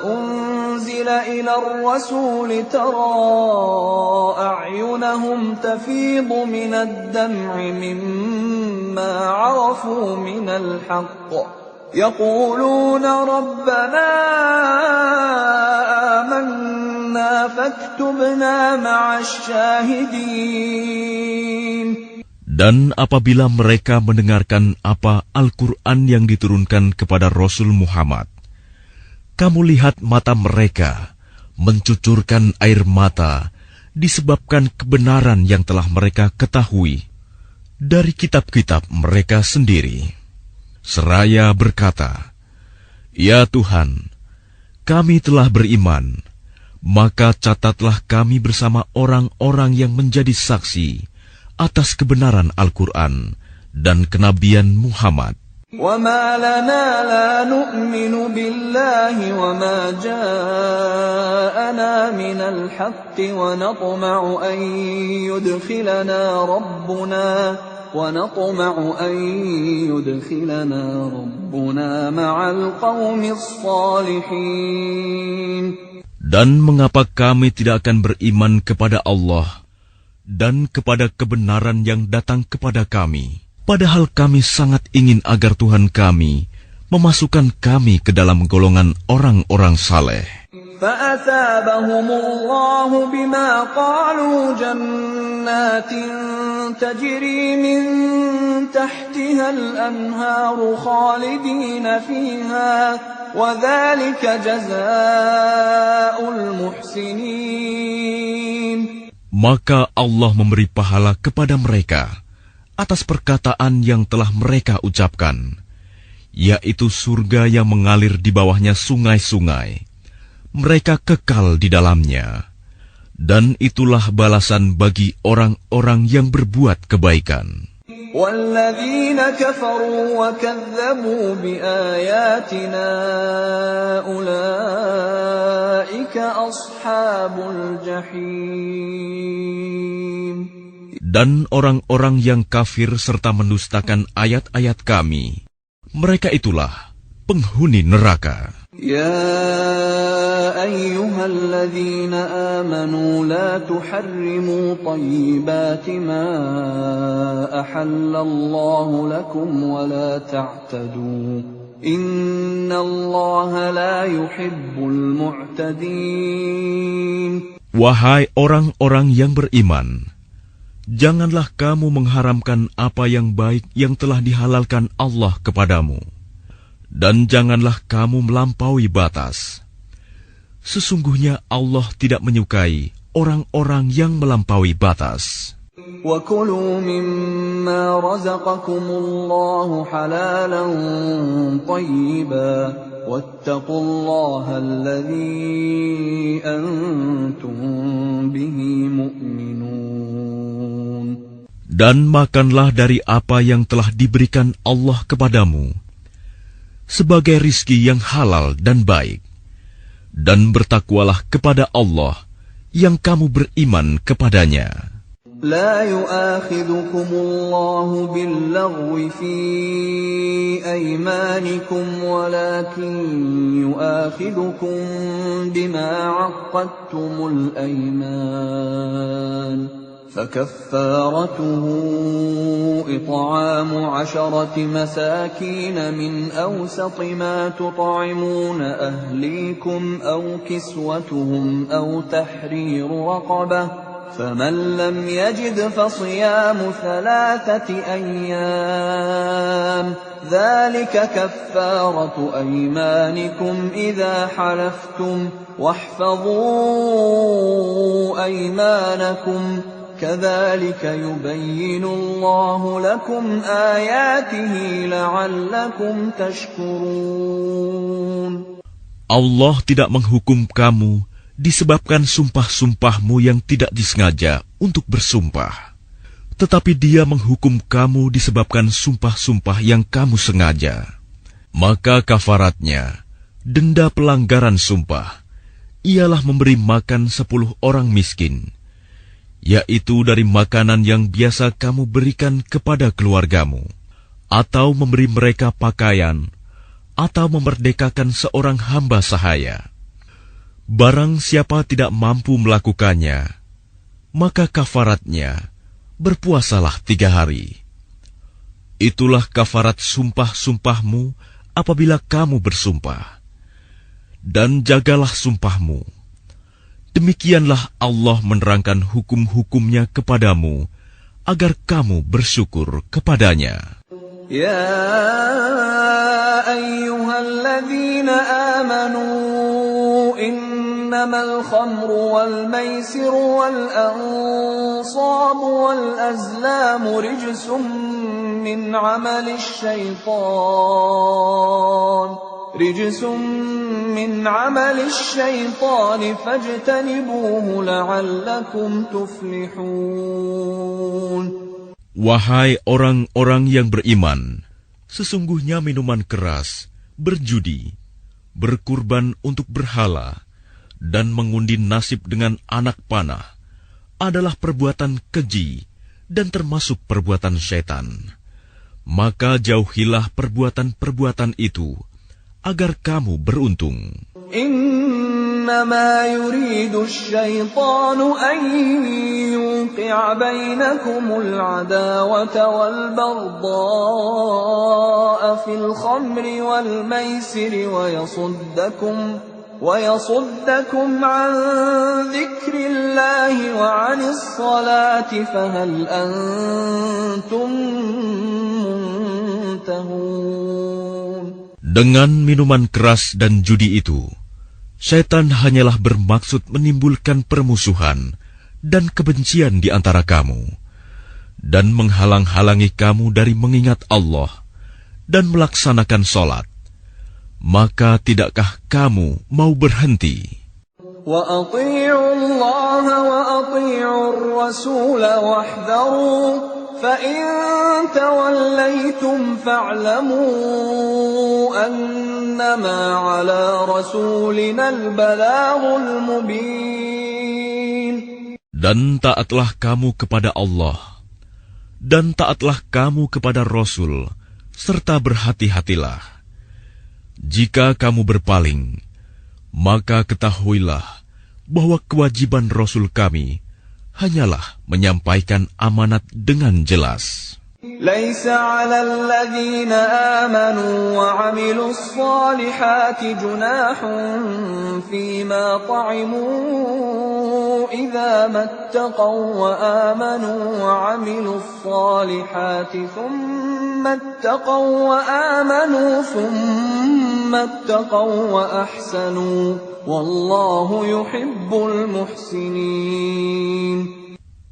Speaker 1: أُنزِلَ إِلَى الرَّسُولِ تَرَى أَعْيُنَهُمْ تَفِيضُ مِنَ الدَّمْعِ مِمَّا عَرَفُوا مِنَ الْحَقِّ يَقُولُونَ رَبَّنَا آمَنَّا فَاكْتُبْنَا مَعَ الشَّاهِدِينَ.
Speaker 2: Dan apabila mereka mendengarkan apa Al-Quran yang diturunkan kepada Rasul Muhammad, kamu lihat mata mereka mencucurkan air mata disebabkan kebenaran yang telah mereka ketahui dari kitab-kitab mereka sendiri. Seraya berkata, "Ya Tuhan, kami telah beriman, maka catatlah kami bersama orang-orang yang menjadi saksi atas kebenaran Al-Quran dan kenabian Muhammad."
Speaker 1: وَمَا لَنَا لَا نُؤْمِنُ بِاللَّهِ وَمَا جَاءَنَا مِنَ الْحَقِّ وَنَطْمَعُ أَن يُدْخِلَنَا رَبُّنَا مَعَ الْقَوْمِ الصَّالِحِينَ.
Speaker 2: Dan mengapa kami tidak akan beriman kepada Allah dan kepada kebenaran yang datang kepada kami, padahal kami sangat ingin agar Tuhan kami memasukkan kami ke dalam golongan orang-orang saleh.
Speaker 1: فَأَثَابَهُمُ اللَّهُ بِمَا قَالُوا جَنَّاتٍ تَجْرِي مِن تَحْتِهَا الْأَنْهَارُ خَالِدِينَ فِيهَا وَذَلِكَ جَزَاءُ الْمُحْسِنِينَ.
Speaker 2: Maka Allah memberi pahala kepada mereka atas perkataan yang telah mereka ucapkan, yaitu surga yang mengalir di bawahnya sungai-sungai. Mereka kekal di dalamnya, dan itulah balasan bagi orang-orang yang berbuat kebaikan.
Speaker 1: والذين كفروا وكذبوا بآياتنا أولئك أصحاب الجحيم.
Speaker 2: Dan orang-orang yang kafir serta mendustakan ayat-ayat Kami, mereka itulah penghuni neraka.
Speaker 1: يا أيها الذين آمنوا لا تحرموا طيبات ما أحل الله لكم ولا تعتدوا إن الله لا يحب المعتدين.
Speaker 2: Wahai orang-orang yang beriman, janganlah kamu mengharamkan apa yang baik yang telah dihalalkan Allah kepadamu. Dan janganlah kamu melampaui batas. Sesungguhnya Allah tidak menyukai orang-orang yang melampaui batas.
Speaker 1: وَكُلُوا مِمَّا رَزَقَكُمُ اللَّهُ حَلَالًا طَيِّبًا وَاتَّقُوا اللَّهَ الَّذِي أَنْتُمْ بِهِ مُؤْمِنُونَ.
Speaker 2: Dan makanlah dari apa yang telah diberikan Allah kepadamu sebagai rizki yang halal dan baik, dan bertakwalah kepada Allah yang kamu beriman kepadanya.
Speaker 1: لا يؤاخذكم الله باللغو في أيمانكم ولكن يؤاخذكم بما عقدتم الأيمان فكفارته إطعام 10 مساكين من أوسط ما تطعمون أهليكم أو كسوتهم أو تحرير رقبة فمن لم يجد فصيام 3 أيام ذلك كفارة أيمانكم إذا حلفتم واحفظوا أيمانكم كذلك يبين الله لكم آياته لعلكم تشكرون.
Speaker 2: Allah tidak menghukum kamu disebabkan sumpah-sumpahmu yang tidak disengaja untuk bersumpah. Tetapi Dia menghukum kamu disebabkan sumpah-sumpah yang kamu sengaja. Maka kafaratnya, denda pelanggaran sumpah, ialah memberi makan 10 orang miskin, yaitu dari makanan yang biasa kamu berikan kepada keluargamu, atau memberi mereka pakaian, atau memerdekakan seorang hamba sahaya. Barang siapa tidak mampu melakukannya, maka kafaratnya berpuasalah 3 hari. Itulah kafarat sumpah-sumpahmu apabila kamu bersumpah. Dan jagalah sumpahmu. Demikianlah Allah menerangkan hukum-hukumnya kepadamu, agar kamu bersyukur kepadanya.
Speaker 1: Ya ayyuhalladzina amanu إنما الخمر والميسر والأنصاب والأزلام رجس من عمل الشيطان فاجتنبوه لعلكم تفلحون.
Speaker 2: Wahai orang-orang yang beriman, sesungguhnya minuman keras, berjudi, berkurban untuk berhala, dan mengundi nasib dengan anak panah adalah perbuatan keji dan termasuk perbuatan syaitan. Maka jauhilah perbuatan-perbuatan itu agar kamu beruntung.
Speaker 1: Innama yuridu asy-syaitanu an yuqi'a bainakumul 'adawata wal baghdha'a fil khamri wal maisiri wa yasuddakum 'an dzikrillahi wa 'anis salati fahal antum muntahun.
Speaker 2: Dengan minuman keras dan judi itu, syaitan hanyalah bermaksud menimbulkan permusuhan dan kebencian di antara kamu, dan menghalang-halangi kamu dari mengingat Allah dan melaksanakan sholat. Maka tidakkah kamu mau berhenti?
Speaker 1: Wa ati'u Allah wa ati'u ar-rasul wahdharu فَإِن تَوَلَّيْتُمْ فَاعْلَمُوا أَنَّمَا عَلَى رَسُولِنَا الْبَلَاغُ الْمُبِينُ.
Speaker 2: Dan taatlah kamu kepada Allah, dan taatlah kamu kepada Rasul, serta berhati-hatilah. Jika kamu berpaling, maka ketahuilah bahwa kewajiban Rasul kami hanyalah menyampaikan amanat dengan jelas.
Speaker 1: لَيْسَ عَلَى الَّذِينَ آمَنُوا وَعَمِلُوا الصَّالِحَاتِ جُنَاحٌ فِيمَا طَعِمُوا إِذَا مَا اتَّقَوْا وَآمَنُوا وَعَمِلُوا الصَّالِحَاتِ ثُمَّ اتَّقَوْا وَآمَنُوا ثُمَّ اتَّقَوْا وَأَحْسَنُوا وَاللَّهُ يُحِبُّ الْمُحْسِنِينَ.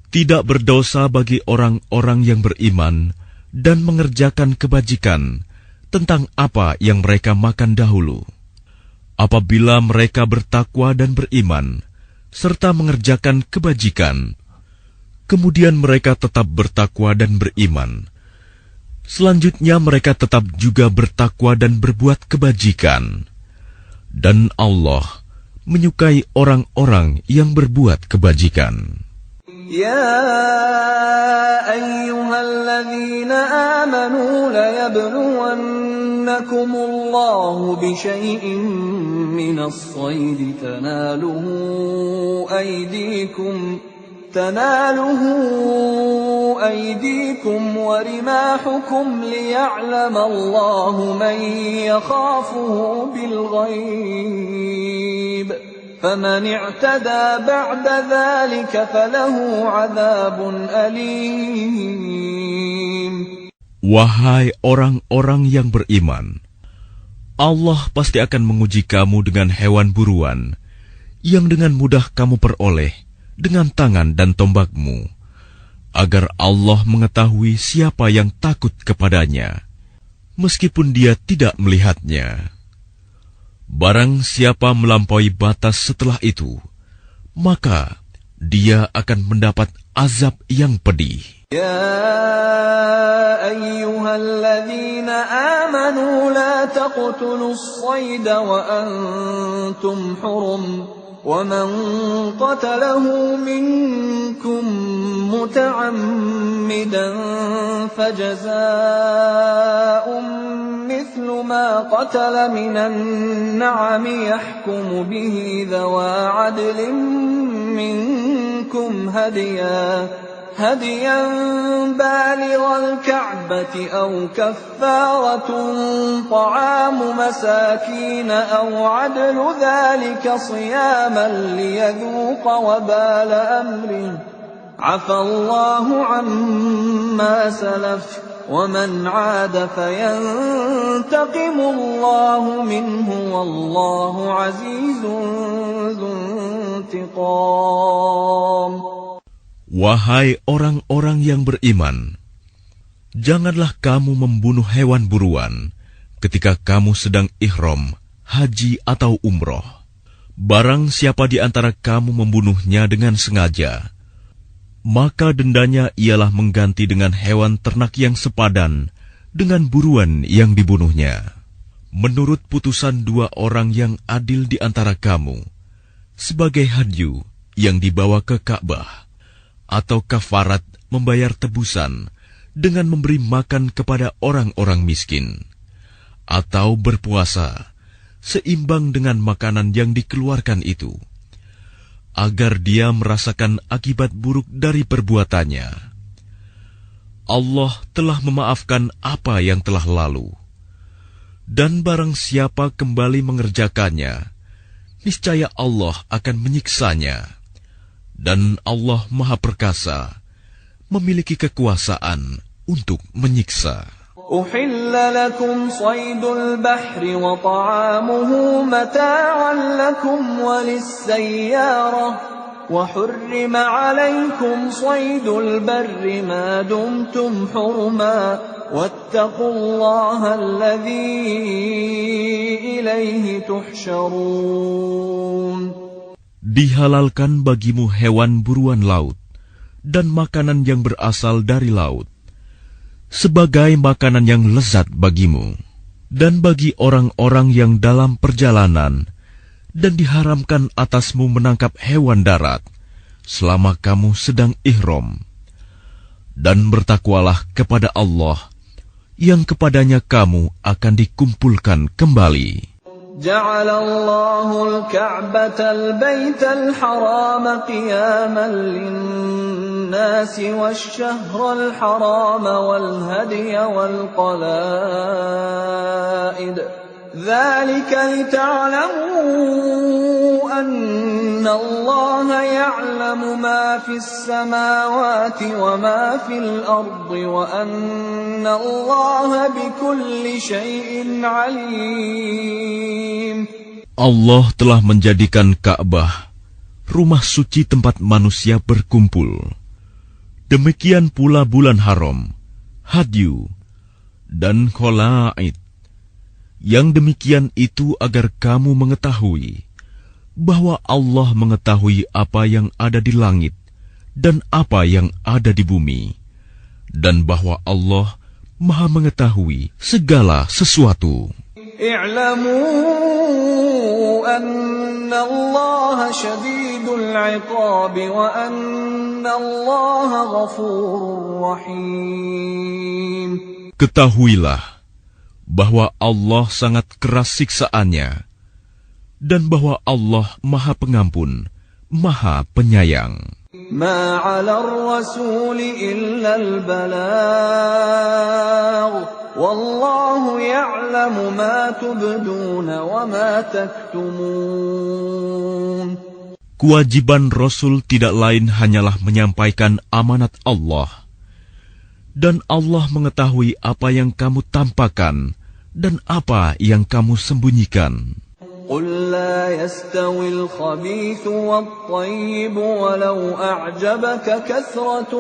Speaker 2: Tidak berdosa bagi orang-orang yang beriman dan mengerjakan kebajikan tentang apa yang mereka makan dahulu. Apabila mereka bertakwa dan beriman, serta mengerjakan kebajikan, kemudian mereka tetap bertakwa dan beriman. Selanjutnya mereka tetap juga bertakwa dan berbuat kebajikan. Dan Allah menyukai orang-orang yang berbuat kebajikan.
Speaker 1: يا أيها الذين آمنوا ليبلونكم الله بشيء من الصيد تناله أيديكم ورماحكم ليعلم الله من يخافه بالغيب فمن اعتدى بعد ذلك فله عذاب أليم.
Speaker 2: Wahai orang-orang yang beriman, Allah pasti akan menguji kamu dengan hewan buruan yang dengan mudah kamu peroleh dengan tangan dan tombakmu, agar Allah mengetahui siapa yang takut kepadanya, meskipun dia tidak melihatnya. Barang siapa melampaui batas setelah itu, maka dia akan mendapat azab yang pedih.
Speaker 1: يا أيها الذين آمنوا لا تقتلوا الصيد وأنتم حرم ومن قتله منكم متعمدا فجزاء مثل ما قتل من النعم يحكم به ذوى عدل منكم هديا بالغ الكعبة أو كفارة طعام مساكين أو عدل ذلك صياما ليذوق وبال أمره عفى الله عما سلف ومن عاد فينتقم الله منه والله عزيز ذو انتقام.
Speaker 2: Wahai orang-orang yang beriman, janganlah kamu membunuh hewan buruan ketika kamu sedang ihram, haji atau umroh. Barang siapa di antara kamu membunuhnya dengan sengaja, maka dendanya ialah mengganti dengan hewan ternak yang sepadan dengan buruan yang dibunuhnya. Menurut putusan dua orang yang adil di antara kamu, sebagai hadyu yang dibawa ke Ka'bah, atau kafarat membayar tebusan dengan memberi makan kepada orang-orang miskin, atau berpuasa seimbang dengan makanan yang dikeluarkan itu, agar dia merasakan akibat buruk dari perbuatannya. Allah telah memaafkan apa yang telah lalu, dan barang siapa kembali mengerjakannya, niscaya Allah akan menyiksanya. Dan Allah Maha Perkasa, memiliki kekuasaan untuk menyiksa.
Speaker 1: أحل لكم صيد البحر وطعامه متاعا لكم وللسيارة وحرم عليكم صيد البر ما دمتم حرما واتقوا الله الذي إليه تحشرون.
Speaker 2: Dihalalkan bagimu hewan buruan laut dan makanan yang berasal dari laut, sebagai makanan yang lezat bagimu, dan bagi orang-orang yang dalam perjalanan, dan diharamkan atasmu menangkap hewan darat selama kamu sedang ihram. Dan bertakwalah kepada Allah, yang kepadanya kamu akan dikumpulkan kembali.
Speaker 1: جعل الله الكعبة البيت الحرام قياما للناس والشهر الحرام والهدي والقلائد ذلك لتعلموا أن الله يعلم ما في السماوات وما في الأرض وأن الله بكل شيء عليم.
Speaker 2: Allah telah menjadikan Ka'bah rumah suci tempat manusia berkumpul. Demikian pula bulan haram, hadyu, dan kholaid. Yang demikian itu agar kamu mengetahui bahwa Allah mengetahui apa yang ada di langit dan apa yang ada di bumi, dan bahwa Allah Maha mengetahui segala sesuatu.
Speaker 1: I'lamu anna Allah syadidul 'iqab wa anna Allah ghafurur rahim.
Speaker 2: Ketahuilah bahwa Allah sangat keras siksaannya, dan bahwa Allah Maha Pengampun, Maha Penyayang.
Speaker 1: Ma 'alal rasul illa al-balagh, wallahu ya'lamu ma tubduna wa ma taktumun.
Speaker 2: Kewajiban Rasul tidak lain hanyalah menyampaikan amanat Allah, dan Allah mengetahui apa yang kamu tampakkan dan apa yang kamu sembunyikan.
Speaker 1: قل لا يستوي الخبيث والطيب ولو أعجبك كثرة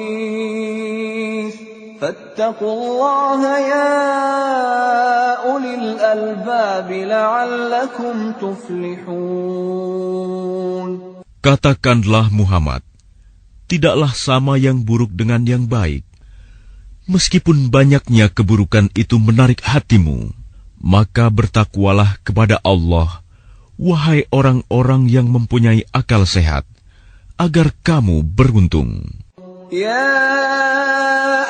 Speaker 1: الخبيث فاتقوا الله يا أولي الألباب لعلكم تفلحون.
Speaker 2: Katakanlah Muhammad, tidaklah sama yang buruk dengan yang baik. Meskipun banyaknya keburukan itu menarik hatimu, maka bertakwalah kepada Allah, wahai orang-orang yang mempunyai akal sehat, agar kamu beruntung.
Speaker 1: يا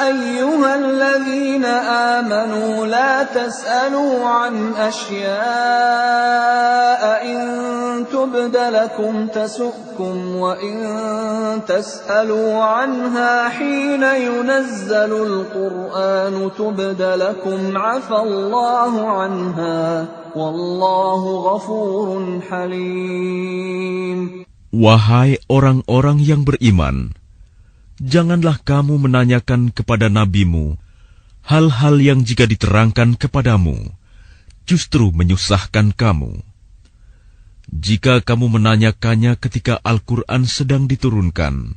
Speaker 1: أيها الذين آمنوا لا تسألوا عن أشياء إن تبد لكم تسؤكم وإن تسألوا عنها حين ينزل القرآن تبد لكم عفى الله عنها والله غفور حليم.
Speaker 2: Wahai orang-orang yang beriman, janganlah kamu menanyakan kepada nabimu hal-hal yang jika diterangkan kepadamu justru menyusahkan kamu. Jika kamu menanyakannya ketika Al-Quran sedang diturunkan,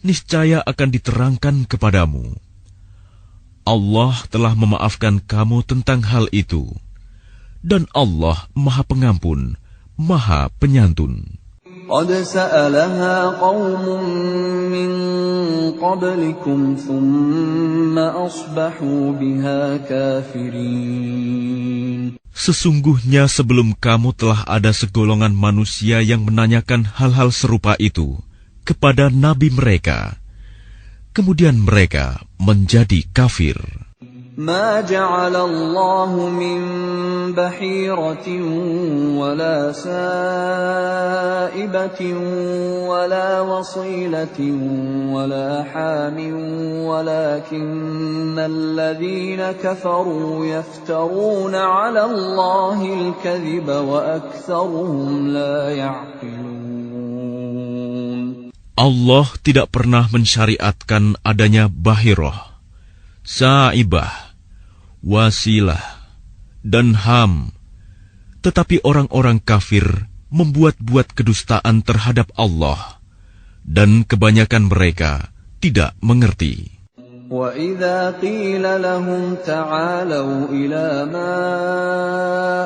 Speaker 2: niscaya akan diterangkan kepadamu. Allah telah memaafkan kamu tentang hal itu, dan Allah Maha Pengampun, Maha Penyantun.
Speaker 1: قد سألها قوم من قبلكم ثم أصبحوا بها كافرين.
Speaker 2: Sesungguhnya sebelum kamu telah ada segolongan manusia yang menanyakan hal-hal serupa itu kepada nabi mereka, kemudian mereka menjadi kafir.
Speaker 1: ما جعل الله من بحيرة ولا سائبة ولا وصيلة ولا حام ولكن الذين كفروا يفترون على الله الكذب وأكثرهم لا يعقلون.
Speaker 2: Allah tidak pernah mensyariatkan adanya bahirah, sa'ibah, wasilah, dan ham. Tetapi orang-orang kafir membuat-buat kedustaan terhadap Allah, dan kebanyakan mereka tidak mengerti.
Speaker 1: وَإِذَا قِيلَ لَهُمْ تَعَالَوْا إِلَى مَا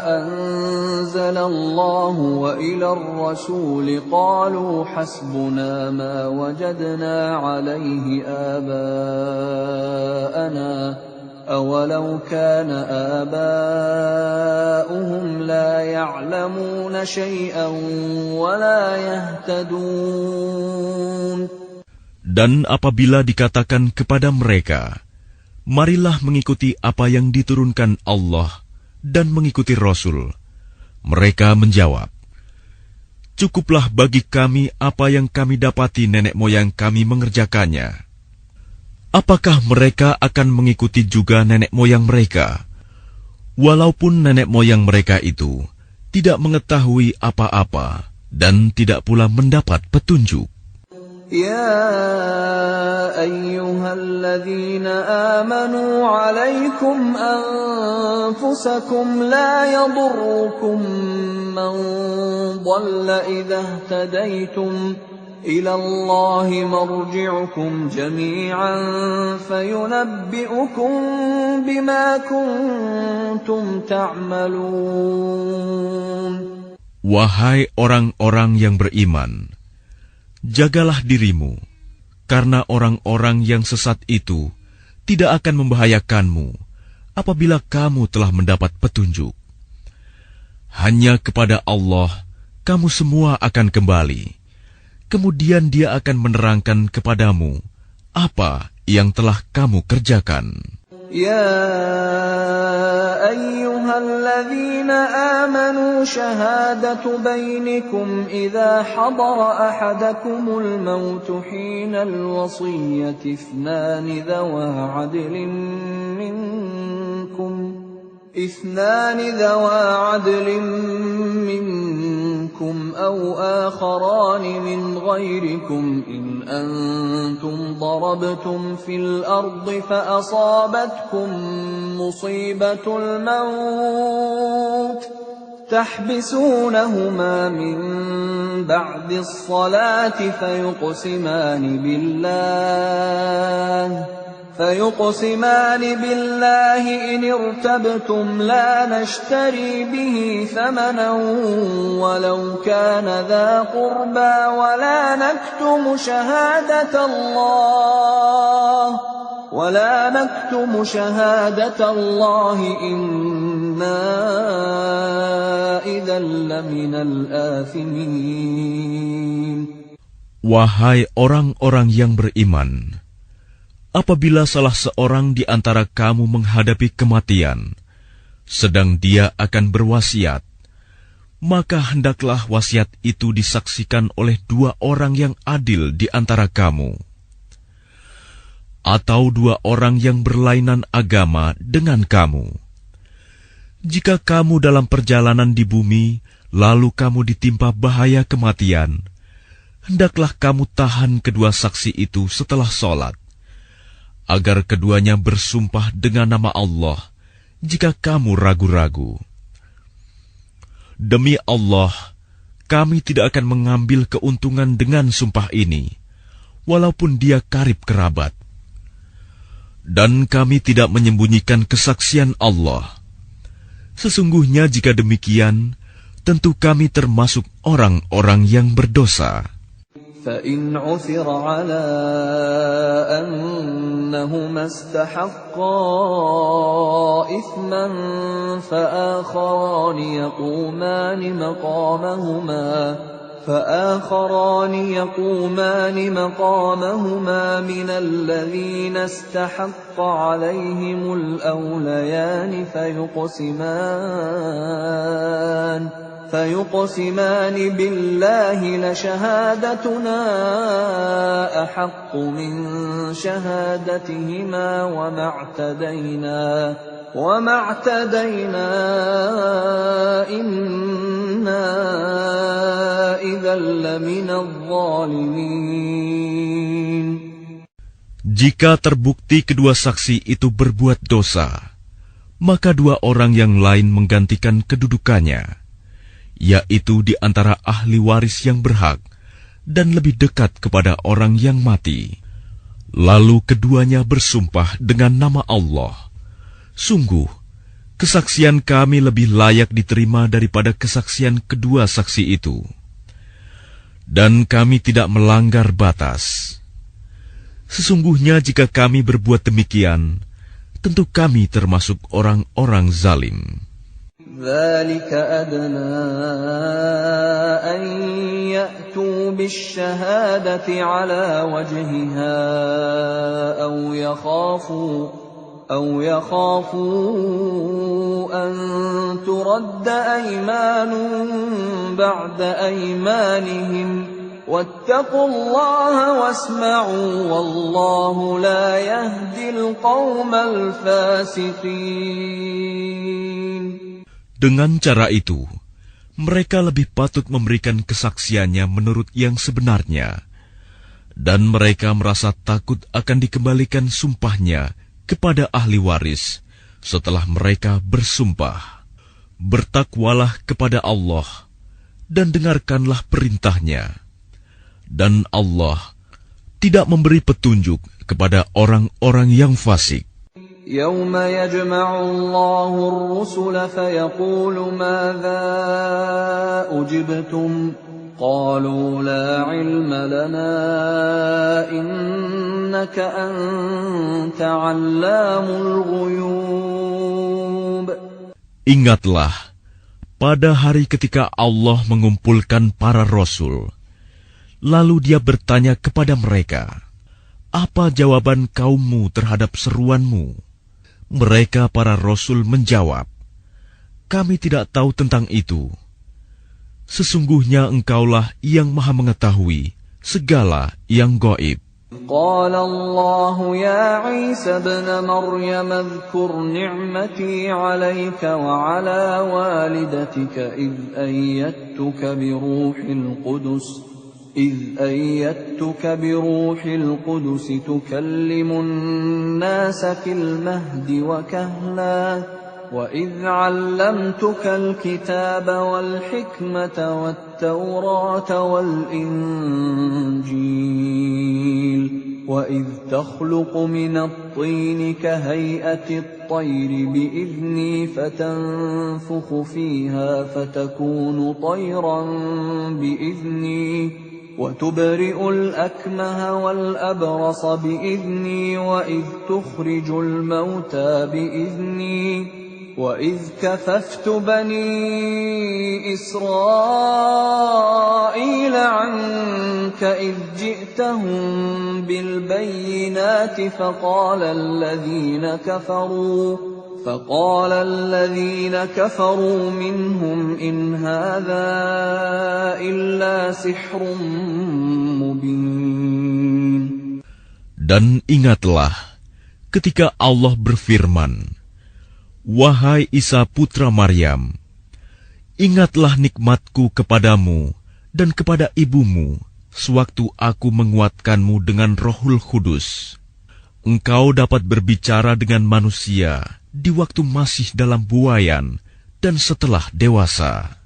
Speaker 1: أَنزَلَ أنزل الله وإلى الرسول قالوا حسبنا ما وجدنا عليه آباءنا أولو كان آباؤهم لا يعلمون شيئا ولا يهتدون.
Speaker 2: Dan apabila dikatakan kepada mereka, marilah mengikuti apa yang diturunkan Allah dan mengikuti Rasul, mereka menjawab, cukuplah bagi kami apa yang kami dapati nenek moyang kami mengerjakannya. Apakah mereka akan mengikuti juga nenek moyang mereka, walaupun nenek moyang mereka itu tidak mengetahui apa-apa dan tidak pula mendapat petunjuk?
Speaker 1: يا أيها الذين آمنوا عليكم أنفسكم لا يضركم من ضل إذا اهتديتم إلى الله مرجعكم جميعا فينبئكم بما كنتم تعملون.
Speaker 2: Wahai orang-orang yang beriman, jagalah dirimu, karena orang-orang yang sesat itu tidak akan membahayakanmu apabila kamu telah mendapat petunjuk. Hanya kepada Allah kamu semua akan kembali. Kemudian Dia akan menerangkan kepadamu apa yang telah kamu kerjakan.
Speaker 1: يا أيها الذين آمنوا شهادة بينكم إذا حضر أحدكم الموت حين الوصية اثنان ذوا عدل منكم أو آخران من غيركم إن أنتم ضربتم في الأرض فأصابتكم مصيبة الموت تحبسونهما من بعد الصلاة فيقسمان بالله إن ارتبتم لا نشتري به ثمنا ولو كان ذا قربى ولا نكتم شهادة الله إنا إذا لمن الآثمين.
Speaker 2: Wahai orang-orang yang beriman, apabila salah seorang di antara kamu menghadapi kematian, sedang dia akan berwasiat, maka hendaklah wasiat itu disaksikan oleh dua orang yang adil di antara kamu, atau dua orang yang berlainan agama dengan kamu. Jika kamu dalam perjalanan di bumi, lalu kamu ditimpa bahaya kematian, hendaklah kamu tahan kedua saksi itu setelah sholat, agar keduanya bersumpah dengan nama Allah jika kamu ragu-ragu. Demi Allah, kami tidak akan mengambil keuntungan dengan sumpah ini, walaupun dia karib kerabat. Dan kami tidak menyembunyikan kesaksian Allah. Sesungguhnya jika demikian, tentu kami termasuk orang-orang yang berdosa.
Speaker 1: فإن عثر على أنهما استحقا إثما فآخران يقومان مقامهما من الذين استحق عليهم الأوليان فيقسمان بالله لشهادتنا أحق من شهادتهما وما اعتدينا إنا إذا لمن الظالمين.
Speaker 2: Jika terbukti kedua saksi itu berbuat dosa, maka dua orang yang lain menggantikan kedudukannya, yaitu di antara ahli waris yang berhak dan lebih dekat kepada orang yang mati. Lalu keduanya bersumpah dengan nama Allah. Sungguh, kesaksian kami lebih layak diterima daripada kesaksian kedua saksi itu. Dan kami tidak melanggar batas. Sesungguhnya jika kami berbuat demikian, tentu kami termasuk orang-orang zalim.
Speaker 1: ذلك أدنى أن يأتوا بالشهادة على وجهها أو يخافوا أن ترد أيمان بعد أيمانهم واتقوا الله واسمعوا والله لا يهدي القوم الفاسقين.
Speaker 2: Dengan cara itu, mereka lebih patut memberikan kesaksiannya menurut yang sebenarnya, dan mereka merasa takut akan dikembalikan sumpahnya kepada ahli waris setelah mereka bersumpah. Bertakwalah kepada Allah dan dengarkanlah perintahnya. Dan Allah tidak memberi petunjuk kepada orang-orang yang fasik.
Speaker 1: يوم يجمع الله الرسل فيقول ماذا أجبتم قالوا لا علم لنا إنك أنت علام الغيوب.
Speaker 2: Ingatlah pada hari ketika Allah mengumpulkan para rasul, lalu Dia bertanya kepada mereka, apa jawaban kaummu terhadap seruanmu? Mereka para rasul menjawab, kami tidak tahu tentang itu. Sesungguhnya engkaulah yang maha mengetahui segala yang gaib.
Speaker 1: قال الله يا عيسى ابن مريم اذكر نعمتي عليك وعلى والدتك إذ أيدتك بروح القدس تكلم الناس في المهد وكهلا وإذ علمتك الكتاب والحكمة والتوراة والإنجيل وإذ تخلق من الطين كهيئة الطير بإذني فتنفخ فيها فتكون طيرا بإذني وتبرئ الأكمه والأبرص بإذني وإذ تخرج الموتى بإذني وإذ كففت بني إسرائيل عنك إذ جئتهم بالبينات فقال الذين كفروا منهم إن هذا إلا سحر مبين.
Speaker 2: Dan ingatlah ketika Allah berfirman, wahai Isa putra Maryam, ingatlah nikmatku kepadamu dan kepada ibumu sewaktu aku menguatkanmu dengan Rohul Kudus. Engkau dapat berbicara dengan manusia di waktu masih dalam buayan dan setelah dewasa.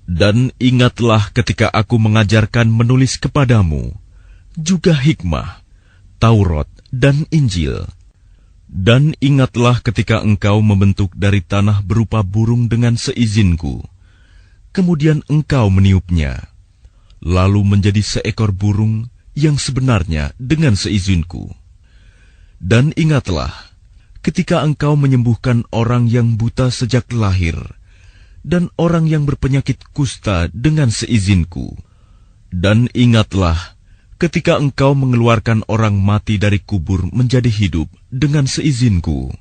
Speaker 2: Dan ingatlah ketika aku mengajarkan menulis kepadamu, juga hikmah, Taurat dan Injil. Dan ingatlah ketika engkau membentuk dari tanah berupa burung dengan seizinku, kemudian engkau meniupnya, lalu menjadi seekor burung yang sebenarnya dengan seizinku. Dan ingatlah ketika engkau menyembuhkan orang yang buta sejak lahir, dan orang yang berpenyakit kusta dengan seizinku. Dan ingatlah ketika engkau mengeluarkan orang mati dari kubur menjadi hidup dengan seizinku.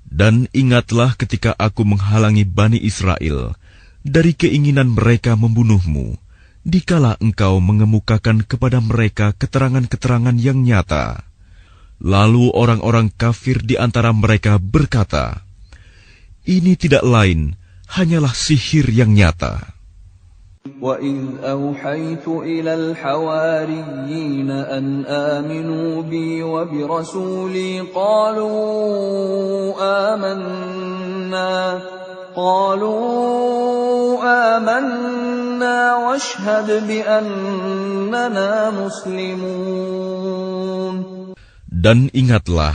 Speaker 2: Dan ingatlah ketika aku menghalangi Bani Israel dari keinginan mereka membunuhmu, dikala engkau mengemukakan kepada mereka keterangan-keterangan yang nyata. Lalu orang-orang kafir di antara mereka berkata, ini tidak lain hanyalah sihir yang nyata.
Speaker 1: وَإِذْ أَوْحَيْتُ إِلَى الْحَوَارِيِّينَ أَنْ آمِنُوا بِي وَبِرَسُولِي قَالُوا آمَنَّا وَاشْهَدْ بِأَنَّنَا مُسْلِمُونَ.
Speaker 2: Dan ingatlah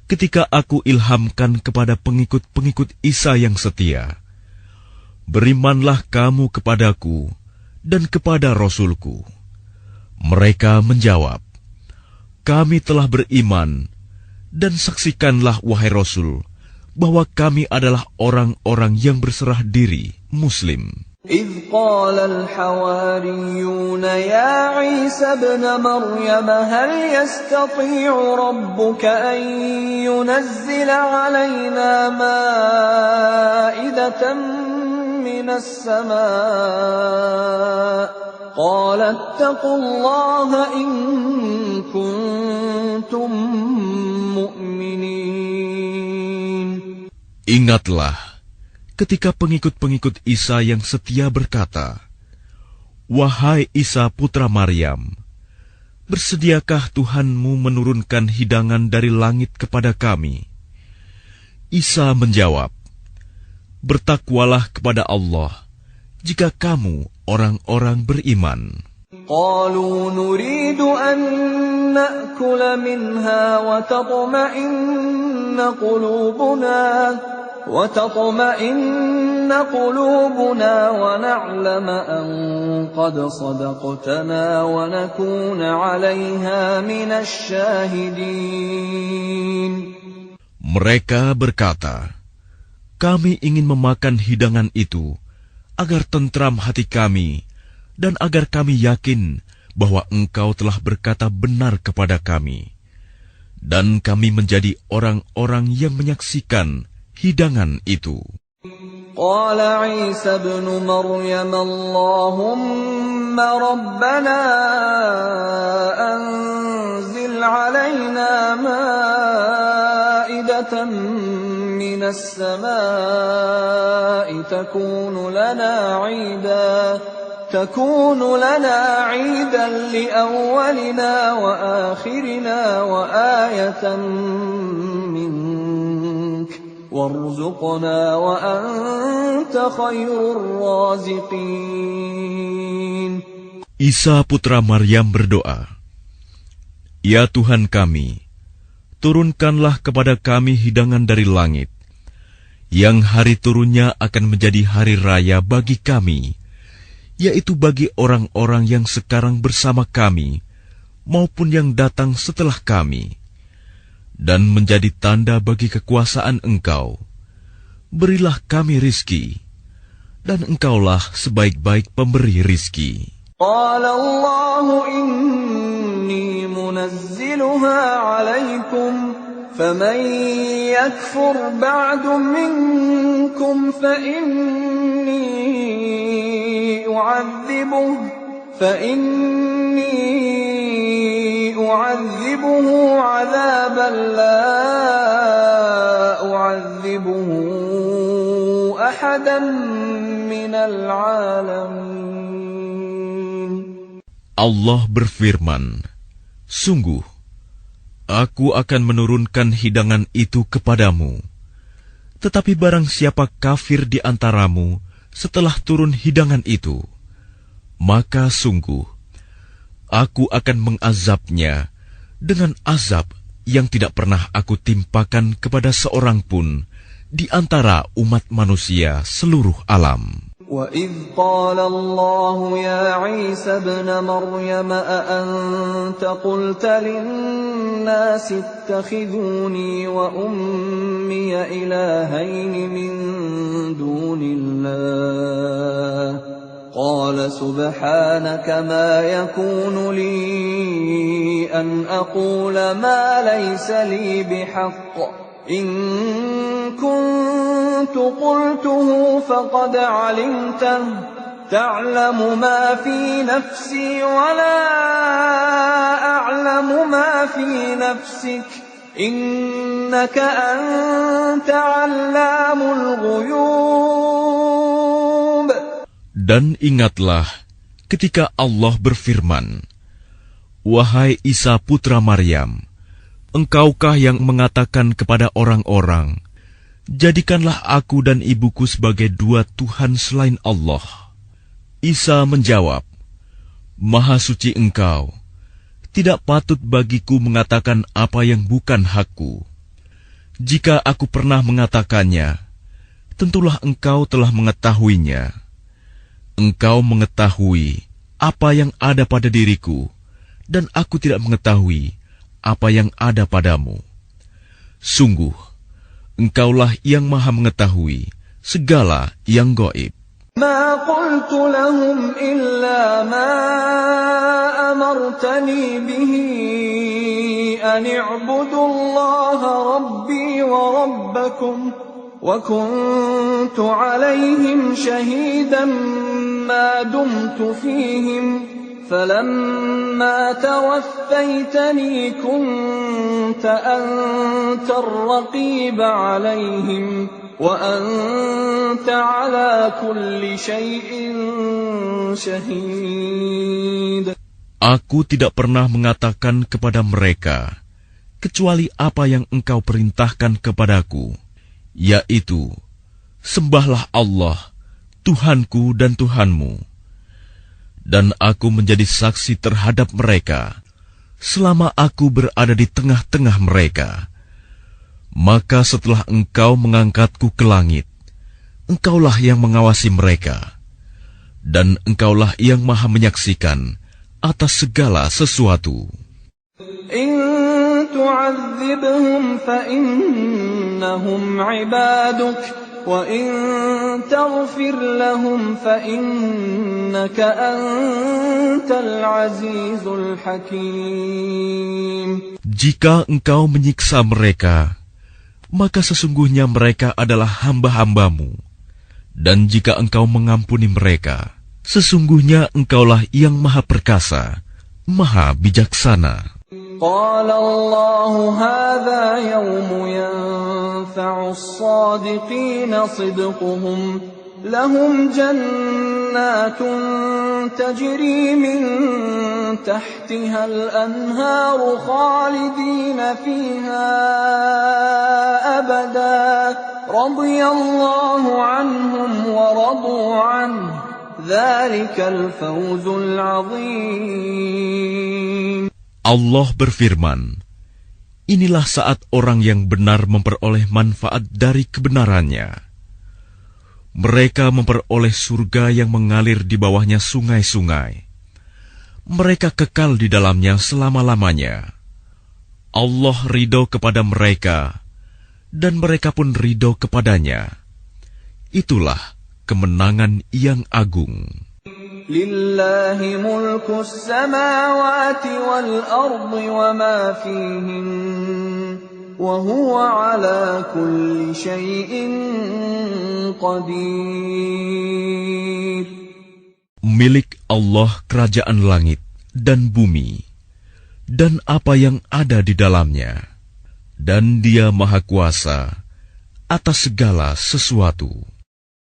Speaker 2: ketika aku ilhamkan kepada pengikut-pengikut Isa yang setia, berimanlah kamu kepadaku dan kepada Rasulku. Mereka menjawab, kami telah beriman, dan saksikanlah wahai Rasul, bahwa kami adalah orang-orang yang berserah diri, Muslim.
Speaker 1: إذ قال الحواريون يا عيسى ابن مريم هل يستطيع ربك أن ينزل علينا مائدة من السماء قال اتقوا الله إن كنتم مؤمنين.
Speaker 2: Ingatlah ketika pengikut-pengikut Isa yang setia berkata, wahai Isa putra Maryam, bersediakah Tuhanmu menurunkan hidangan dari langit kepada kami? Isa menjawab, bertakwalah kepada Allah jika kamu orang-orang beriman.
Speaker 1: قالوا نريد أن نأكل منها وتطمئن قلوبنا ونعلم أن قد صدقتنا ونكون عليها من الشاهدين.
Speaker 2: Mereka berkata, kami ingin memakan hidangan itu agar tentram hati kami dan agar kami yakin bahwa engkau telah berkata benar kepada kami, dan kami menjadi orang-orang yang menyaksikan hidangan itu.
Speaker 1: Qala Isa ibn Maryam Allahumma rabbana anzil alaina ma'idatan minas samaa'i تكون لنا عيدا لأولنا وآخرنا وآية منك وارزقنا وأنت خير الرازقين.
Speaker 2: Isa putra Maryam berdoa, ya Tuhan kami, turunkanlah kepada kami hidangan dari langit, yang hari turunnya akan menjadi hari raya bagi kami, yaitu bagi orang-orang yang sekarang bersama kami, maupun yang datang setelah kami, dan menjadi tanda bagi kekuasaan Engkau. Berilah kami rizki, dan Engkaulah sebaik-baik pemberi rizki.
Speaker 1: Qala Allahu inni munazziluha alaikum, faman yakfur ba'du minkum فإني أعذبه عذابا لا أعذبه أحدا من العالمين.
Speaker 2: Allah berfirman, sungguh, aku akan menurunkan hidangan itu kepadamu. Tetapi barang siapa kafir di antaramu setelah turun hidangan itu, maka sungguh, aku akan mengazabnya dengan azab yang tidak pernah aku timpakan kepada seorang pun di antara umat manusia seluruh alam.
Speaker 1: وَإِذْ قَالَ اللَّهُ يَا عِيسَى ابْنَ مَرْيَمَ أَأَنْتَ قُلْتَ لِلنَّاسِ اتَّخِذُونِي وَأُمِّيَ إِلَٰهَيْنِ مِن دُونِ اللَّهِ قَالَ سُبْحَانَكَ مَا يَكُونُ لِي أَنْ أَقُولَ مَا لَيْسَ لِي بِحَقٍّ إن كنت قلته فقد علمته تعلم ما في نفسي ولا أعلم ما في نفسك إنك أنت علام الغيوب.
Speaker 2: Dan ingatlah ketika Allah berfirman, wahai Isa putra Maryam, engkaukah yang mengatakan kepada orang-orang, jadikanlah aku dan ibuku sebagai dua Tuhan selain Allah? Isa menjawab, Maha suci Engkau, tidak patut bagiku mengatakan apa yang bukan hakku. Jika aku pernah mengatakannya, tentulah engkau telah mengetahuinya. Engkau mengetahui apa yang ada pada diriku, dan aku tidak mengetahui apa yang ada padamu. Sungguh, engkaulah yang maha mengetahui segala yang gaib.
Speaker 1: ما قلت لهم إلا ما أمرتني به أن اعبدوا الله ربي وربكم وكنت عليهم شهيدا ما دمت فيهم فلما توفيتني كنت أنت الرقيب عليهم وأنت على كل شيء شهيد.
Speaker 2: Aku tidak pernah mengatakan kepada mereka kecuali apa yang engkau perintahkan kepadaku, yaitu, sembahlah Allah, Tuhanku dan Tuhanmu. Dan aku menjadi saksi terhadap mereka selama aku berada di tengah-tengah mereka. Maka setelah engkau mengangkatku ke langit, engkaulah yang mengawasi mereka, dan engkaulah yang maha menyaksikan atas segala sesuatu.
Speaker 1: إن تعذبهم فإنهم عبادك وإن تغفر لهم فإنك أنت العزيز الحكيم.
Speaker 2: Jika engkau menyiksa mereka, maka sesungguhnya mereka adalah hamba-hambamu. Dan jika engkau mengampuni mereka, sesungguhnya engkaulah yang maha perkasa, maha bijaksana.
Speaker 1: قال الله هذا يوم ينفع الصادقين صدقهم لهم جنات تجري من تحتها الأنهار خالدين فيها أبدا رضي الله عنهم ورضوا عنه ذلك الفوز العظيم.
Speaker 2: Allah berfirman, inilah saat orang yang benar memperoleh manfaat dari kebenarannya. Mereka memperoleh surga yang mengalir di bawahnya sungai-sungai. Mereka kekal di dalamnya selama-lamanya. Allah ridho kepada mereka, dan mereka pun ridho kepadanya. Itulah kemenangan yang agung.
Speaker 1: لله ملك السماوات والأرض وما فيهن وهو على كل شيء قدير.
Speaker 2: Milik Allah kerajaan langit dan bumi, dan apa yang ada di dalamnya, dan Dia Maha Kuasa atas segala sesuatu.